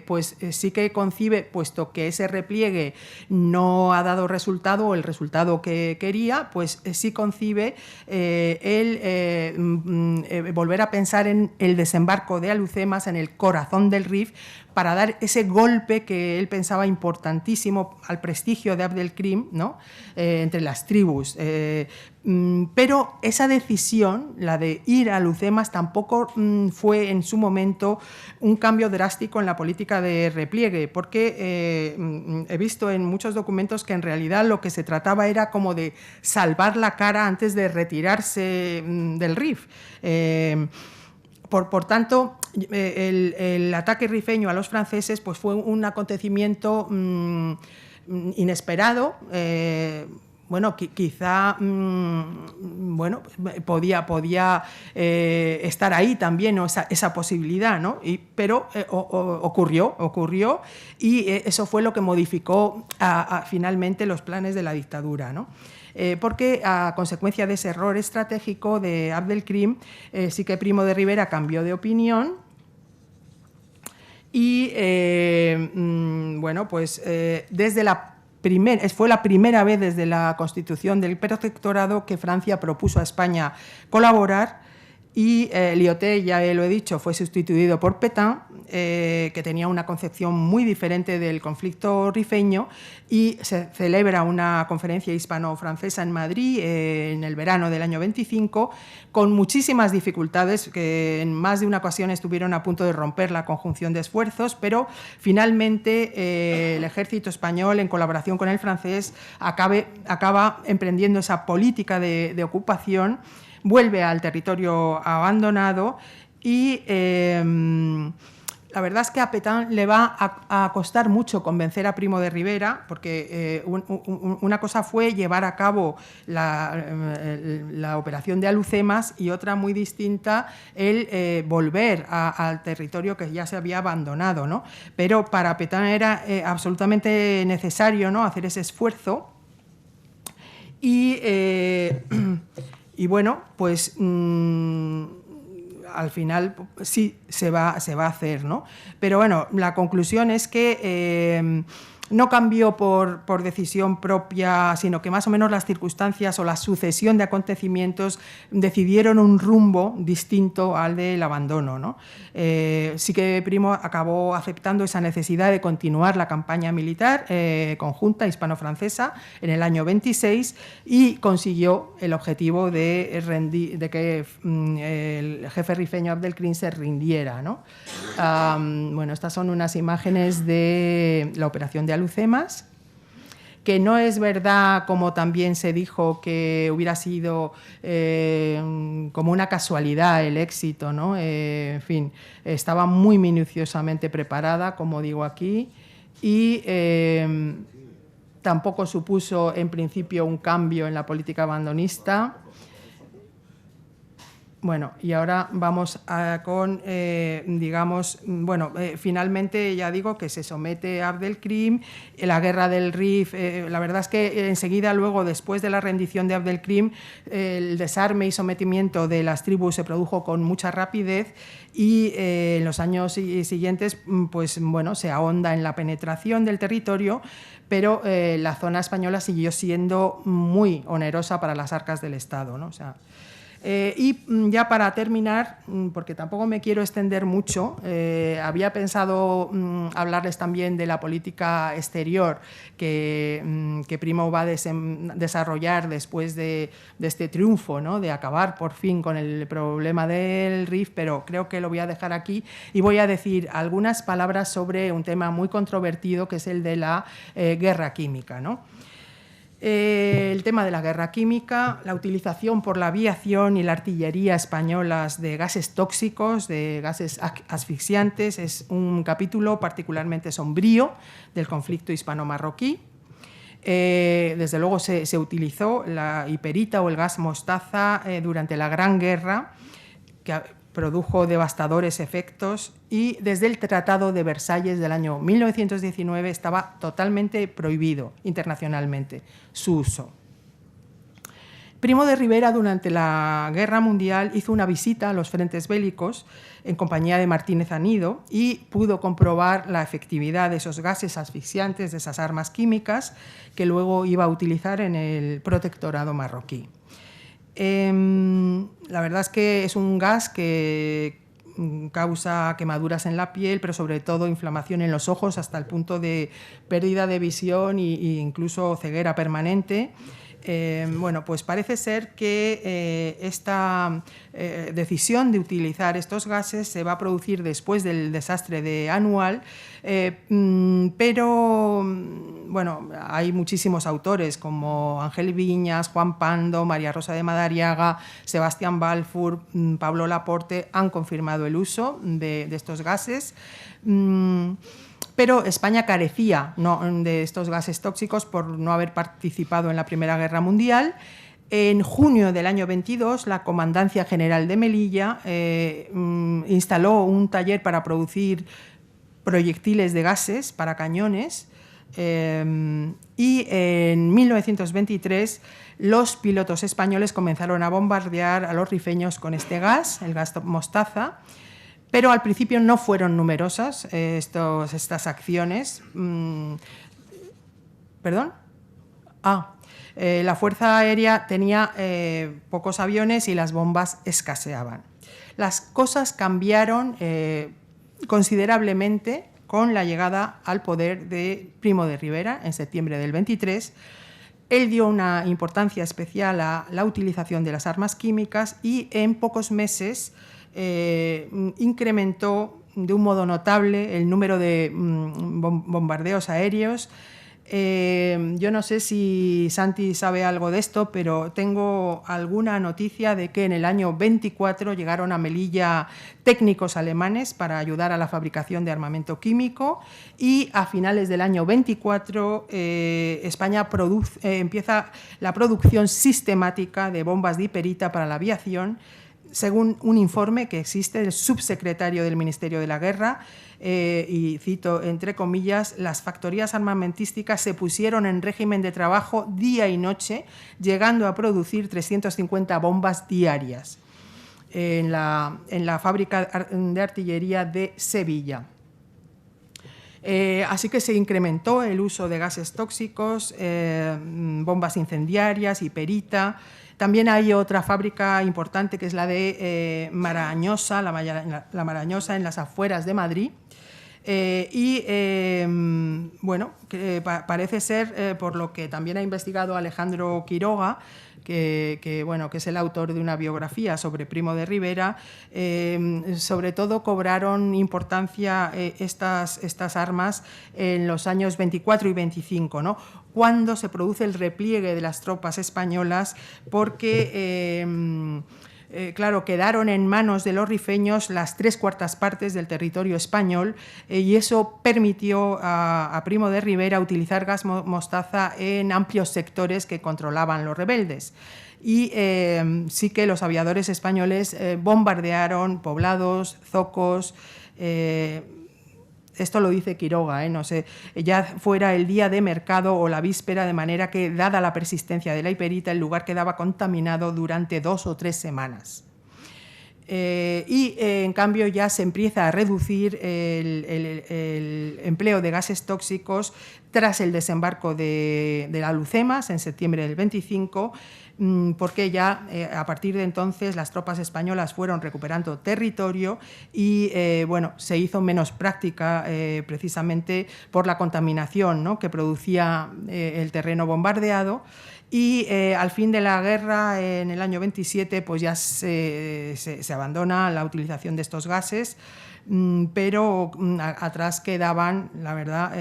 pues sí que concibe, puesto que ese repliegue no ha dado resultado, o el resultado que quería, pues sí concibe volver a pensar en el desembarco de Alhucemas en el corazón del Rif, para dar ese golpe que él pensaba importantísimo al prestigio de Abdelkrim, ¿no?, entre las tribus. Pero esa decisión, la de ir a Alhucemas, tampoco fue en su momento un cambio drástico en la política de repliegue, porque he visto en muchos documentos que en realidad lo que se trataba era como de salvar la cara antes de retirarse del Rif. Por tanto, el ataque rifeño a los franceses, pues, fue un acontecimiento inesperado. Bueno, quizá bueno, podía estar ahí también, ¿no?, esa posibilidad, ¿no? Pero ocurrió, y eso fue lo que modificó finalmente los planes de la dictadura, ¿no? Porque a consecuencia de ese error estratégico de Abdelkrim, sí que Primo de Rivera cambió de opinión, y bueno, pues fue la primera vez desde la constitución del protectorado que Francia propuso a España colaborar, y Lyautey, ya lo he dicho, fue sustituido por Pétain, que tenía una concepción muy diferente del conflicto rifeño, y se celebra una conferencia hispano-francesa en Madrid en el verano del año 25, con muchísimas dificultades que en más de una ocasión estuvieron a punto de romper la conjunción de esfuerzos, pero finalmente el ejército español, en colaboración con el francés, acaba emprendiendo esa política de ocupación, vuelve al territorio abandonado y la verdad es que a Pétain le va a costar mucho convencer a Primo de Rivera, porque una cosa fue llevar a cabo la operación de Alhucemas y otra muy distinta el volver al territorio que ya se había abandonado, ¿no? Pero para Pétain era absolutamente necesario, ¿no?, hacer ese esfuerzo y bueno, pues al final sí se va a hacer, ¿no? Pero bueno, la conclusión es que no cambió por decisión propia, sino que más o menos las circunstancias o la sucesión de acontecimientos decidieron un rumbo distinto al del abandono, ¿no? Sí que Primo acabó aceptando esa necesidad de continuar la campaña militar conjunta hispano-francesa en el año 26 y consiguió el objetivo de que el jefe rifeño Abdelkrim se rindiera, ¿no? Bueno, estas son unas imágenes de la operación de Alhucemas, que no es verdad, como también se dijo, que hubiera sido como una casualidad el éxito, ¿no? En fin, estaba muy minuciosamente preparada, como digo aquí, y tampoco supuso en principio un cambio en la política abandonista. Bueno, y ahora vamos con, digamos, bueno, finalmente ya digo que se somete a Abdelkrim, la guerra del Rif, la verdad es que enseguida luego, después de la rendición de Abdelkrim, el desarme y sometimiento de las tribus se produjo con mucha rapidez y en los años siguientes, pues bueno, se ahonda en la penetración del territorio, pero la zona española siguió siendo muy onerosa para las arcas del Estado, ¿no? O sea, y ya para terminar, porque tampoco me quiero extender mucho, había pensado hablarles también de la política exterior que Primo va a desarrollar después de este triunfo, ¿no?, de acabar por fin con el problema del Rif, pero creo que lo voy a dejar aquí y voy a decir algunas palabras sobre un tema muy controvertido que es el de la guerra química, ¿no? El tema de la guerra química, la utilización por la aviación y la artillería españolas de gases tóxicos, de gases asfixiantes, es un capítulo particularmente sombrío del conflicto hispano-marroquí. Desde luego se utilizó la hiperita o el gas mostaza durante la Gran Guerra, que produjo devastadores efectos, y desde el Tratado de Versalles del año 1919 estaba totalmente prohibido internacionalmente su uso. Primo de Rivera, durante la Guerra Mundial, hizo una visita a los frentes bélicos en compañía de Martínez Anido y pudo comprobar la efectividad de esos gases asfixiantes, de esas armas químicas, que luego iba a utilizar en el protectorado marroquí. La verdad es que es un gas que causa quemaduras en la piel, pero sobre todo inflamación en los ojos hasta el punto de pérdida de visión e incluso ceguera permanente. Bueno, pues parece ser que esta decisión de utilizar estos gases se va a producir después del desastre de Anual, pero bueno, hay muchísimos autores como Ángel Viñas, Juan Pando, María Rosa de Madariaga, Sebastián Balfour, Pablo Laporte han confirmado el uso de estos gases. Pero España carecía de estos gases tóxicos por no haber participado en la Primera Guerra Mundial. En junio del año 22, la Comandancia General de Melilla instaló un taller para producir proyectiles de gases para cañones y en 1923 los pilotos españoles comenzaron a bombardear a los rifeños con este gas, el gas mostaza. Pero al principio no fueron numerosas estas acciones. ¿Perdón? La Fuerza Aérea tenía pocos aviones y las bombas escaseaban. las cosas cambiaron considerablemente con la llegada al poder de Primo de Rivera en septiembre del 23. Él dio una importancia especial a la utilización de las armas químicas y en pocos meses incrementó de un modo notable el número de bombardeos aéreos. Yo no sé si Santi sabe algo de esto, pero tengo alguna noticia de que en el año 24 llegaron a Melilla técnicos alemanes para ayudar a la fabricación de armamento químico, y a finales del año 24 España empieza la producción sistemática de bombas de hiperita para la aviación, según un informe que existe del subsecretario del Ministerio de la Guerra, y cito entre comillas: las factorías armamentísticas se pusieron en régimen de trabajo día y noche, llegando a producir 350 bombas diarias en la fábrica de artillería de Sevilla. Así que se incrementó el uso de gases tóxicos, bombas incendiarias, hiperita. También hay otra fábrica importante que es la de Marañosa, la Marañosa, en las afueras de Madrid. Bueno, que parece ser, por lo que también ha investigado Alejandro Quiroga, que es el autor de una biografía sobre Primo de Rivera, sobre todo cobraron importancia estas armas en los años 24 y 25, ¿no?, cuando se produce el repliegue de las tropas españolas, porque claro, quedaron en manos de los rifeños las 3/4 partes del territorio español, y eso permitió a Primo de Rivera utilizar gas mostaza en amplios sectores que controlaban los rebeldes. Y sí que los aviadores españoles bombardearon poblados, zocos. Esto lo dice Quiroga, no sé, ya fuera el día de mercado o la víspera, de manera que, dada la persistencia de la hiperita, el lugar quedaba contaminado durante 2 o 3 semanas. En cambio ya se empieza a reducir el empleo de gases tóxicos tras el desembarco de Alhucemas en septiembre del 25, porque ya a partir de entonces las tropas españolas fueron recuperando territorio y bueno, se hizo menos práctica precisamente por la contaminación, ¿no?, que producía el terreno bombardeado. Y al fin de la guerra, en el año 27, pues ya se abandona la utilización de estos gases, pero atrás quedaban, la verdad,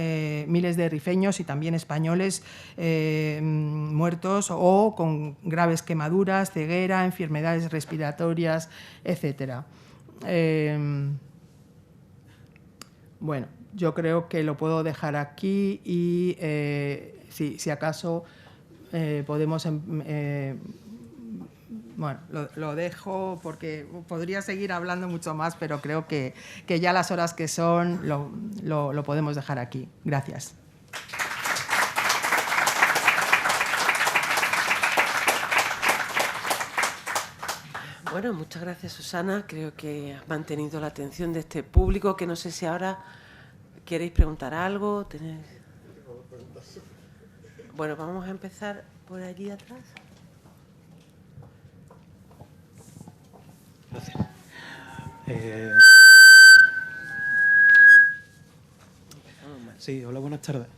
miles de rifeños y también españoles muertos o con graves quemaduras, ceguera, enfermedades respiratorias, etc. Bueno, yo creo que lo puedo dejar aquí y si acaso podemos... bueno, lo dejo porque podría seguir hablando mucho más, pero creo que ya las horas que son lo podemos dejar aquí. Gracias. Bueno, muchas gracias, Susana. Creo que has mantenido la atención de este público, que no sé si ahora queréis preguntar algo. ¿Tenéis? Bueno, vamos a empezar por allí atrás. Gracias. Sí, hola, buenas tardes.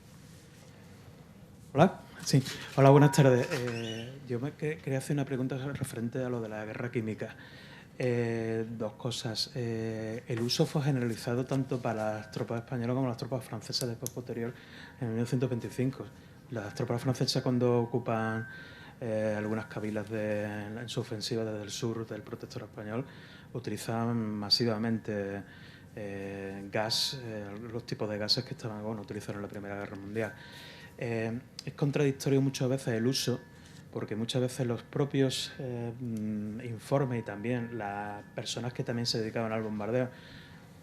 ¿Hola? Sí, hola, buenas tardes. Yo quería hacer una pregunta referente a lo de la guerra química. Dos cosas. El uso fue generalizado tanto para las tropas españolas como las tropas francesas después posterior, en 1925. Las tropas francesas, cuando ocupan algunas cabilas en su ofensiva desde el sur del protectorado español, utilizaban masivamente gas, los tipos de gases que estaban utilizados en la Primera Guerra Mundial. Es contradictorio muchas veces el uso, porque muchas veces los propios informes y también las personas que también se dedicaban al bombardeo,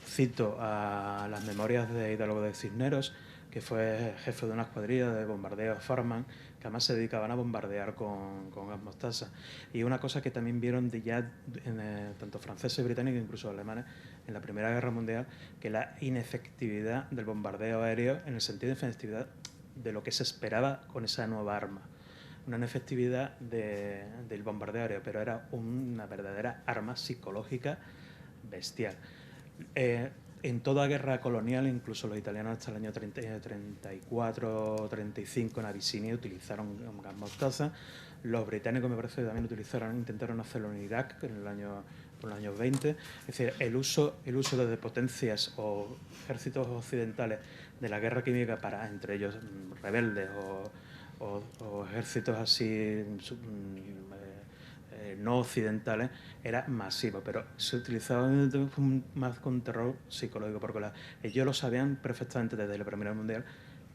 cito a las memorias de Hidalgo de Cisneros, que fue jefe de una escuadrilla de bombardeo Farman, que además se dedicaban a bombardear con gas mostaza. Y una cosa que también vieron tanto franceses y británicos, incluso alemanes, en la Primera Guerra Mundial, que la inefectividad del bombardeo aéreo, en el sentido de inefectividad de lo que se esperaba con esa nueva arma. Una inefectividad del bombardeo aéreo, pero era una verdadera arma psicológica bestial. En toda guerra colonial, incluso los italianos hasta el año 34 35 en Abisinia utilizaron gas mostaza. Los británicos, me parece, que también intentaron hacerlo en Irak por los años 20. Es decir, el uso de potencias o ejércitos occidentales de la guerra química para, entre ellos, rebeldes o ejércitos así no occidentales, era masivo, pero se utilizaba más con terror psicológico, porque ellos lo sabían perfectamente desde la Primera Guerra Mundial,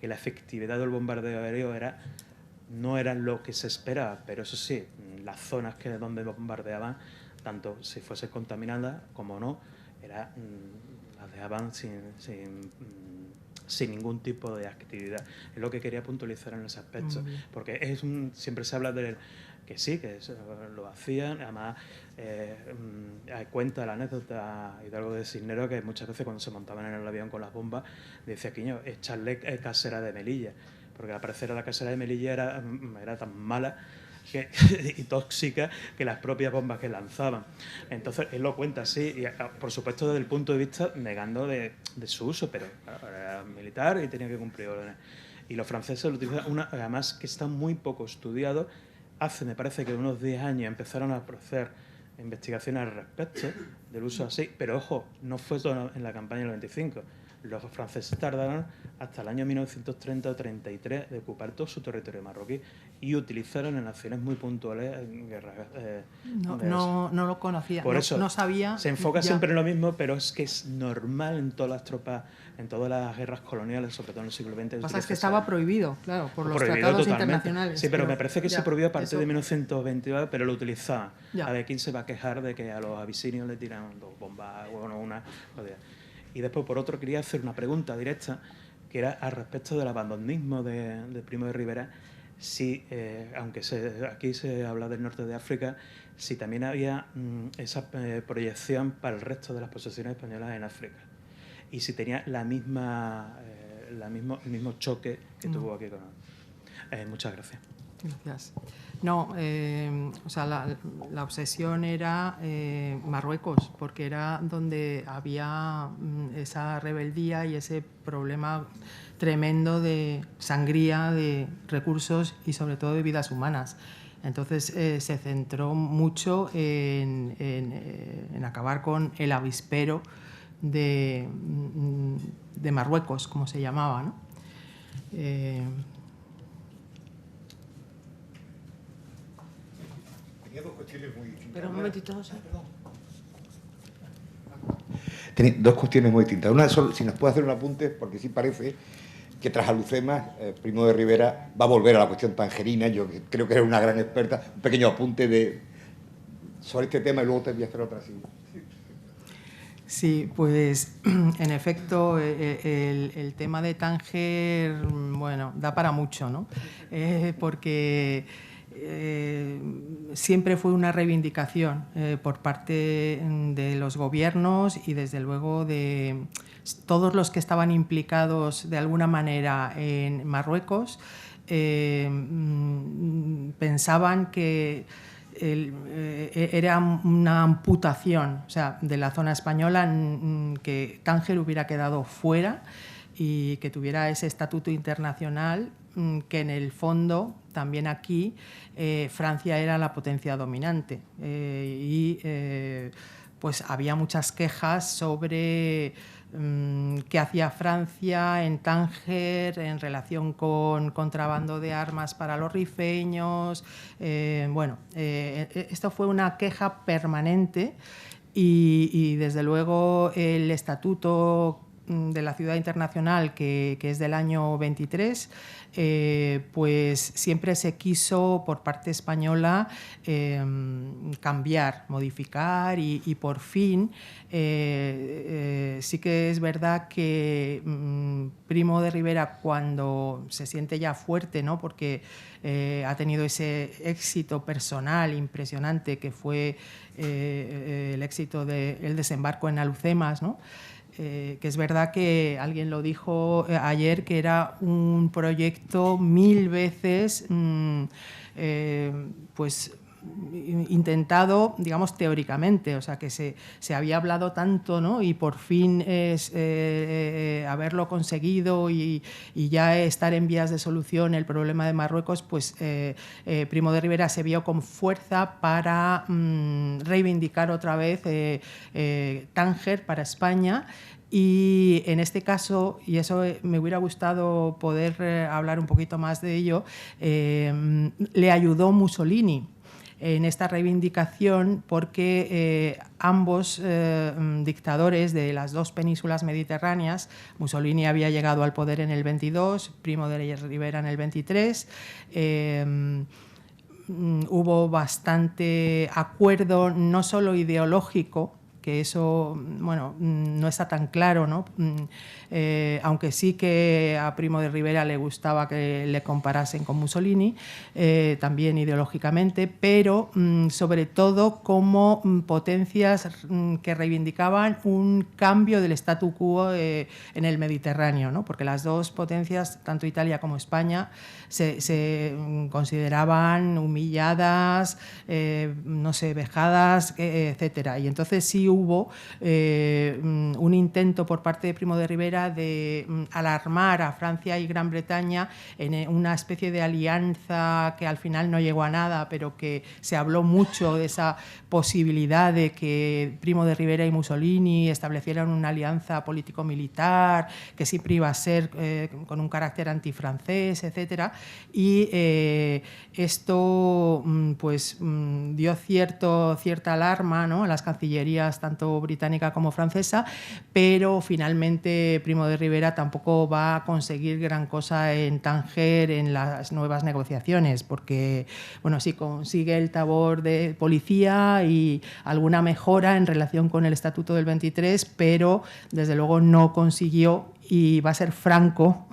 que la efectividad del bombardeo aéreo no era lo que se esperaba, pero eso sí, las zonas donde bombardeaban, tanto si fuese contaminada como no, las dejaban sin ningún tipo de actividad. Es lo que quería puntualizar en ese aspecto, porque siempre se habla de que sí, que lo hacían. Además, cuenta la anécdota Hidalgo de Cisneros, que muchas veces cuando se montaban en el avión con las bombas, decía, quiño, echarle casera de Melilla, porque al parecer la casera de Melilla era tan mala y tóxica que las propias bombas que lanzaban. Entonces, él lo cuenta así, y por supuesto desde el punto de vista negando de su uso, pero era militar y tenía que cumplir órdenes. Y los franceses lo utilizan, además que está muy poco estudiado. Me parece que unos 10 años empezaron a hacer investigaciones al respecto del uso así, pero ojo, no fue todo en la campaña del 25. Los franceses tardaron hasta el año 1930 o 33 de ocupar todo su territorio marroquí y utilizaron en acciones muy puntuales en guerras. No lo conocía, por eso, no sabía. Se enfoca siempre en lo mismo, pero es que es normal en todas las tropas, en todas las guerras coloniales, sobre todo en el siglo XX. Lo que pasa es que estaba prohibido, claro, por los tratados internacionales. Sí, pero me parece que se prohibió a partir de 1929, pero lo utilizaban. A ver, ¿quién se va a quejar de que a los abisinios le tiran dos bombas, bueno, una? Y después, por otro, quería hacer una pregunta directa, que era al respecto del abandonismo de Primo de Rivera, si, aunque aquí se habla del norte de África, si también había esa proyección para el resto de las posesiones españolas en África, y si tenía el mismo choque que tuvo aquí con... muchas gracias. Gracias. No, o sea, la obsesión era Marruecos, porque era donde había esa rebeldía y ese problema tremendo de sangría, de recursos y sobre todo de vidas humanas. Entonces se centró mucho en acabar con el avispero de Marruecos, como se llamaba, ¿no? Tenía dos cuestiones muy distintas. Pero un momentito, José. Tenía dos cuestiones muy distintas. Una, si nos puede hacer un apunte, porque sí parece que tras Alucemas, Primo de Rivera va a volver a la cuestión tangerina. Yo creo que es una gran experta. Un pequeño apunte sobre este tema y luego te voy a hacer otra. Sí, pues en efecto el tema de Tánger, bueno, da para mucho, ¿no? Porque siempre fue una reivindicación por parte de los gobiernos y desde luego de todos los que estaban implicados de alguna manera en Marruecos. Pensaban que era una amputación, o sea, de la zona española, que Tánger hubiera quedado fuera y que tuviera ese estatuto internacional, que en el fondo también aquí Francia era la potencia dominante pues había muchas quejas sobre qué hacía Francia en Tánger en relación con contrabando de armas para los rifeños. Esto fue una queja permanente y desde luego el estatuto de la Ciudad Internacional, que es del año 23, pues siempre se quiso por parte española cambiar, modificar y por fin sí que es verdad que Primo de Rivera, cuando se siente ya fuerte, ¿no? Porque ha tenido ese éxito personal impresionante que fue el éxito del desembarco en Alhucemas, ¿no? Que es verdad que alguien lo dijo ayer, que era un proyecto 1000 veces intentado, digamos, teóricamente, o sea, que se había hablado tanto, ¿no? Y por fin haberlo conseguido y ya estar en vías de solución el problema de Marruecos, pues Primo de Rivera se vio con fuerza para reivindicar otra vez Tánger para España. Y en este caso, y eso me hubiera gustado poder hablar un poquito más de ello, le ayudó Mussolini en esta reivindicación, porque ambos dictadores de las dos penínsulas mediterráneas, Mussolini había llegado al poder en el 22, Primo de Rivera en el 23, hubo bastante acuerdo, no solo ideológico, que eso, bueno, no está tan claro, ¿no? Aunque sí que a Primo de Rivera le gustaba que le comparasen con Mussolini, también ideológicamente, pero sobre todo como potencias que reivindicaban un cambio del statu quo en el Mediterráneo, ¿no? Porque las dos potencias, tanto Italia como España, se consideraban humilladas, no sé, vejadas, etcétera. Y entonces sí hubo un intento por parte de Primo de Rivera de alarmar a Francia y Gran Bretaña en una especie de alianza que al final no llegó a nada, pero que se habló mucho de esa posibilidad de que Primo de Rivera y Mussolini establecieran una alianza político-militar que siempre iba a ser con un carácter antifrancés, etcétera. Y esto pues dio cierta alarma, ¿no?, a las cancillerías tanto británica como francesa, pero finalmente Primo de Rivera tampoco va a conseguir gran cosa en Tánger en las nuevas negociaciones, porque bueno, sí consigue el tabor de policía y alguna mejora en relación con el Estatuto del 23, pero desde luego no consiguió, y va a ser Franco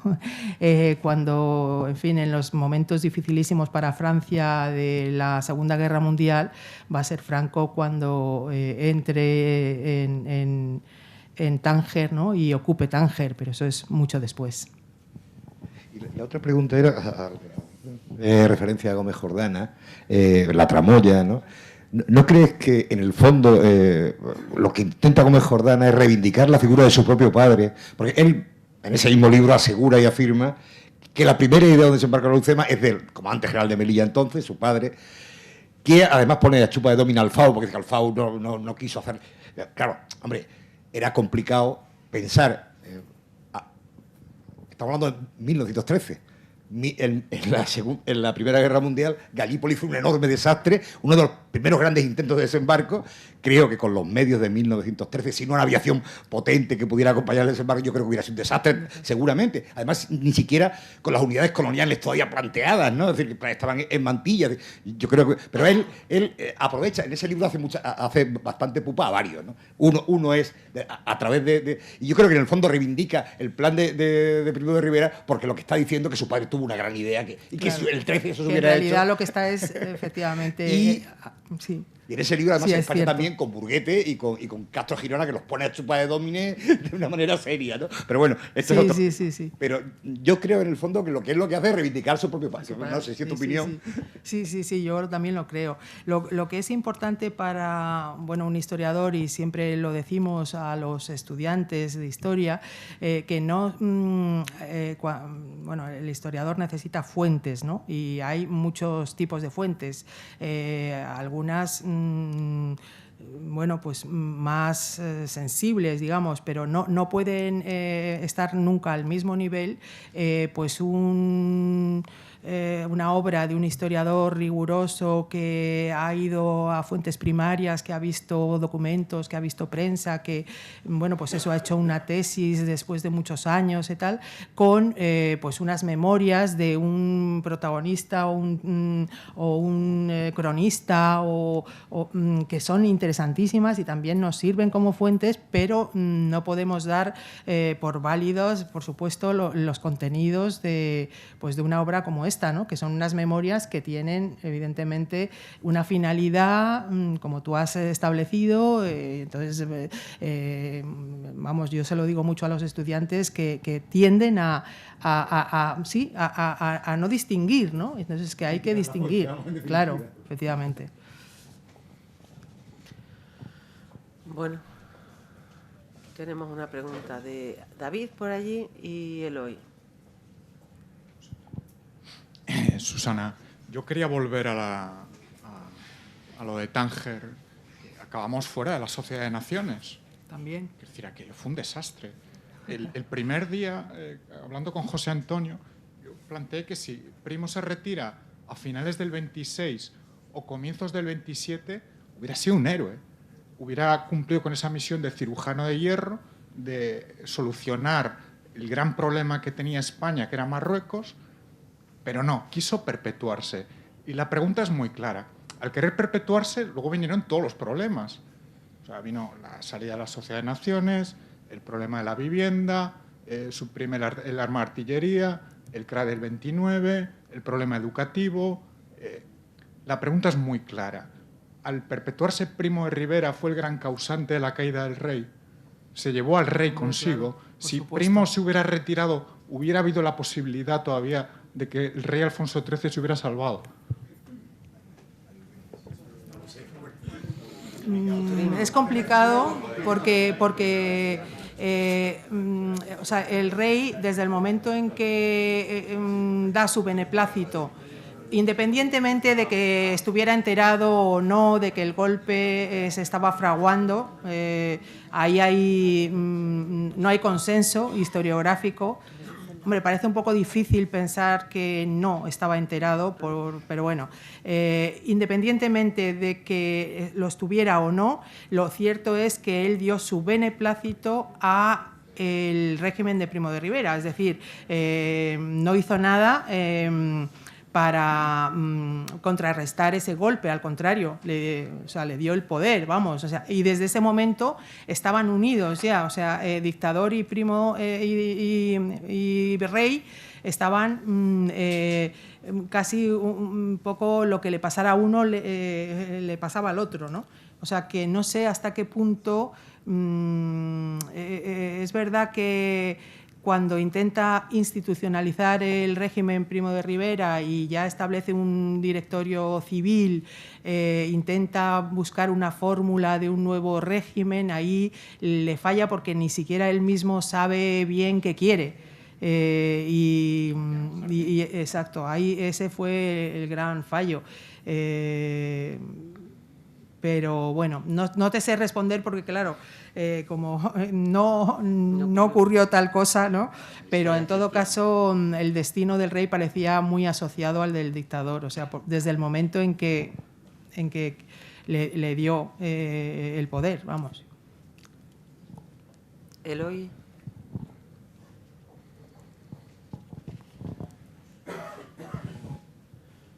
cuando, en fin, en los momentos dificilísimos para Francia de la Segunda Guerra Mundial, va a ser Franco cuando entre en Tánger, ¿no?, y ocupe Tánger, pero eso es mucho después. Y la otra pregunta era, referencia a Gómez Jordana, la tramoya, ¿no? ¿No crees que, en el fondo, lo que intenta Gómez Jordana es reivindicar la figura de su propio padre? Porque él, en ese mismo libro, asegura y afirma que la primera idea donde desembarca la Lucema es del comandante general de Melilla entonces, su padre, que además pone la chupa de domina al FAU, porque Alfau no quiso hacer... Claro, hombre, era complicado pensar... estamos hablando de 1913... En la Primera Guerra Mundial, Galípoli fue un enorme desastre, uno de los primeros grandes intentos de desembarco. Creo que con los medios de 1913, si no una aviación potente que pudiera acompañar el desembarco, yo creo que hubiera sido un desastre, seguramente. Además, ni siquiera con las unidades coloniales todavía planteadas, ¿no? Es decir, que estaban en Mantilla. Yo creo que, pero él aprovecha, en ese libro hace bastante pupa a varios, ¿no? Uno es, a través de... Y yo creo que en el fondo reivindica el plan de Primo de Rivera, porque lo que está diciendo que su padre tuvo una gran idea y que si el 13 eso se hubiera hecho. En realidad lo que está es, efectivamente... sí. Y en ese libro además sí, se despachó también con Burguete y con Castro Girona, que los pone a chupa de Domine de una manera seria, ¿no? Pero bueno, esto es otro. Sí. Pero yo creo en el fondo que lo que hace es reivindicar su propio país. No sé si es tu opinión. Sí, yo también lo creo. Lo que es importante para un historiador, y siempre lo decimos a los estudiantes de historia, que no... el historiador necesita fuentes, ¿no? Y hay muchos tipos de fuentes. Algunas... pues más sensibles, digamos, pero no pueden estar nunca al mismo nivel, una obra de un historiador riguroso que ha ido a fuentes primarias, que ha visto documentos, que ha visto prensa, que eso ha hecho una tesis después de muchos años y tal, con unas memorias de un protagonista o un cronista que son interesantísimas y también nos sirven como fuentes, pero no podemos dar por válidos, por supuesto, los contenidos de una obra como esta, ¿no?, que son unas memorias que tienen evidentemente una finalidad, como tú has establecido. Entonces, vamos, yo se lo digo mucho a los estudiantes que tienden a no distinguir, ¿no? Entonces, que hay que distinguir, claro, efectivamente. Bueno, tenemos una pregunta de David por allí y Eloy. Susana, yo quería volver a lo de Tánger. Acabamos fuera de la Sociedad de Naciones. También. Es decir, aquello fue un desastre. El primer día, hablando con José Antonio, yo planteé que si Primo se retira a finales del 26 o comienzos del 27, hubiera sido un héroe. Hubiera cumplido con esa misión de cirujano de hierro, de solucionar el gran problema que tenía España, que era Marruecos, pero no, quiso perpetuarse. Y la pregunta es muy clara. Al querer perpetuarse, luego vinieron todos los problemas. O sea, vino la salida de la Sociedad de Naciones, el problema de la vivienda, suprime el arma de artillería, el CRA del 29, el problema educativo. La pregunta es muy clara. Al perpetuarse Primo de Rivera fue el gran causante de la caída del rey. Se llevó al rey consigo. Claro, si supuesto. Primo se hubiera retirado, hubiera habido la posibilidad todavía de que el rey Alfonso XIII se hubiera salvado. Es complicado porque o sea, el rey, desde el momento en que da su beneplácito, independientemente de que estuviera enterado o no de que el golpe se estaba fraguando, ahí no hay consenso historiográfico. Hombre, parece un poco difícil pensar que no estaba enterado, pero bueno, independientemente de que lo estuviera o no, lo cierto es que él dio su beneplácito a el régimen de Primo de Rivera, es decir, no hizo nada para contrarrestar ese golpe, al contrario, le dio el poder, vamos, o sea, y desde ese momento estaban unidos ya, o sea, dictador y Primo y rey estaban casi un poco lo que le pasara a uno le pasaba al otro, ¿no? O sea, que no sé hasta qué punto es verdad que cuando intenta institucionalizar el régimen Primo de Rivera y ya establece un directorio civil, intenta buscar una fórmula de un nuevo régimen, ahí le falla porque ni siquiera él mismo sabe bien qué quiere. Exacto, ahí ese fue el gran fallo. Pero bueno, no te sé responder porque, claro, como no ocurrió tal cosa, ¿no? Pero en todo caso, el destino del rey parecía muy asociado al del dictador, o sea, desde el momento en que le dio el poder, vamos. Eloy.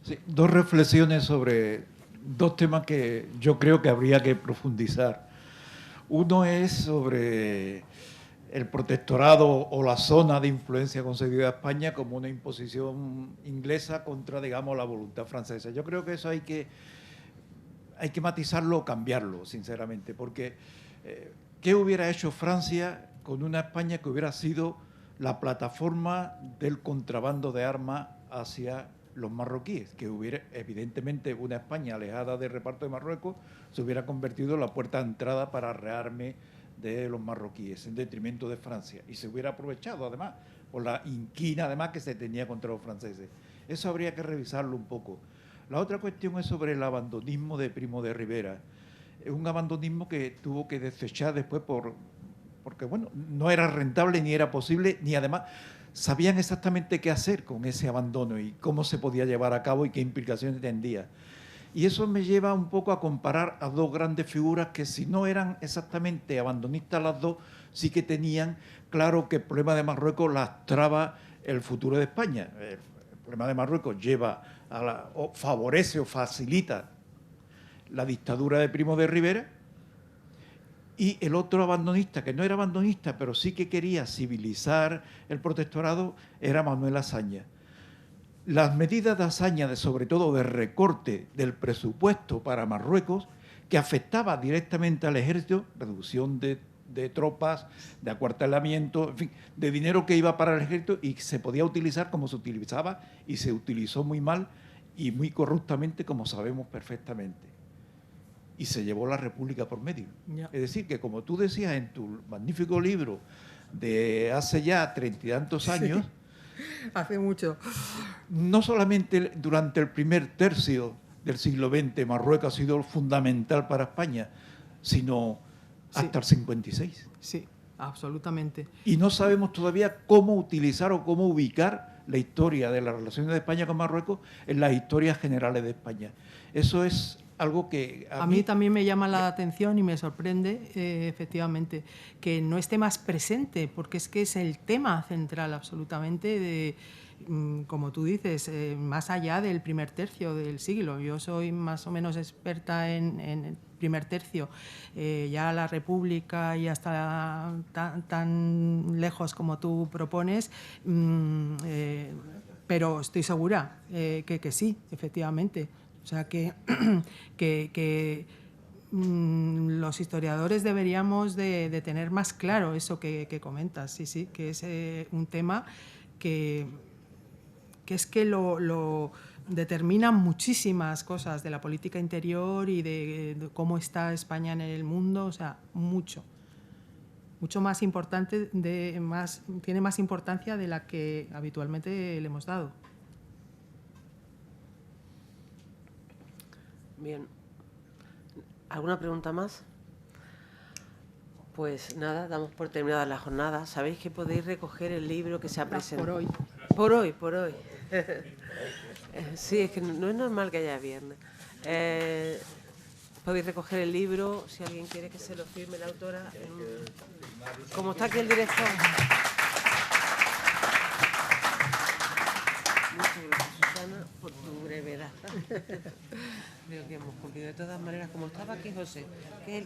Sí, dos reflexiones sobre dos temas que yo creo que habría que profundizar. Uno es sobre el protectorado o la zona de influencia concedida a España como una imposición inglesa contra, digamos, la voluntad francesa. Yo creo que eso hay que matizarlo o cambiarlo, sinceramente, porque ¿qué hubiera hecho Francia con una España que hubiera sido la plataforma del contrabando de armas hacia los marroquíes? Que hubiera, evidentemente, una España alejada del reparto de Marruecos se hubiera convertido en la puerta de entrada para rearme de los marroquíes, en detrimento de Francia, y se hubiera aprovechado, además, por la inquina, además, que se tenía contra los franceses. Eso habría que revisarlo un poco. La otra cuestión es sobre el abandonismo de Primo de Rivera. Es un abandonismo que tuvo que desechar después porque, bueno, no era rentable ni era posible, ni además sabían exactamente qué hacer con ese abandono y cómo se podía llevar a cabo y qué implicaciones tendría. Y eso me lleva un poco a comparar a dos grandes figuras que, si no eran exactamente abandonistas las dos, sí que tenían claro que el problema de Marruecos lastraba el futuro de España. El problema de Marruecos o favorece o facilita la dictadura de Primo de Rivera, y el otro abandonista, que no era abandonista, pero sí que quería civilizar el protectorado, era Manuel Azaña. las medidas de hazaña, sobre todo de recorte del presupuesto para Marruecos, que afectaba directamente al ejército, reducción de tropas, de acuartelamiento, en fin, de dinero que iba para el ejército y se podía utilizar como se utilizaba y se utilizó muy mal y muy corruptamente, como sabemos perfectamente. Y se llevó la República por medio. Ya. Es decir, que como tú decías en tu magnífico libro de hace ya 30 y tantos años, Hace mucho. no solamente durante el primer tercio del siglo XX Marruecos ha sido fundamental para España, sino hasta el 56. Sí, absolutamente. Y no sabemos todavía cómo utilizar o cómo ubicar la historia de las relaciones de España con Marruecos en las historias generales de España. Eso es algo que A mí también me llama la atención y me sorprende, efectivamente, que no esté más presente, porque es que es el tema central absolutamente de, como tú dices, más allá del primer tercio del siglo. Yo soy más o menos experta en el primer tercio, ya la República y hasta tan lejos como tú propones, pero estoy segura que sí, efectivamente. O sea que los historiadores deberíamos de tener más claro eso que comentas, sí, que es un tema que es que lo determina muchísimas cosas de la política interior y de cómo está España en el mundo, o sea, mucho más importante, tiene más importancia de la que habitualmente le hemos dado. Bien. ¿Alguna pregunta más? Pues nada, damos por terminada la jornada. Sabéis que podéis recoger el libro que se ha presentado. Por hoy. Por hoy. Sí, es que no es normal que haya viernes. Podéis recoger el libro, si alguien quiere que se lo firme la autora. Como está aquí el director. Muchas gracias, Susana, por tu brevedad. Creo que hemos cumplido. De todas maneras, como estaba aquí José, que es el que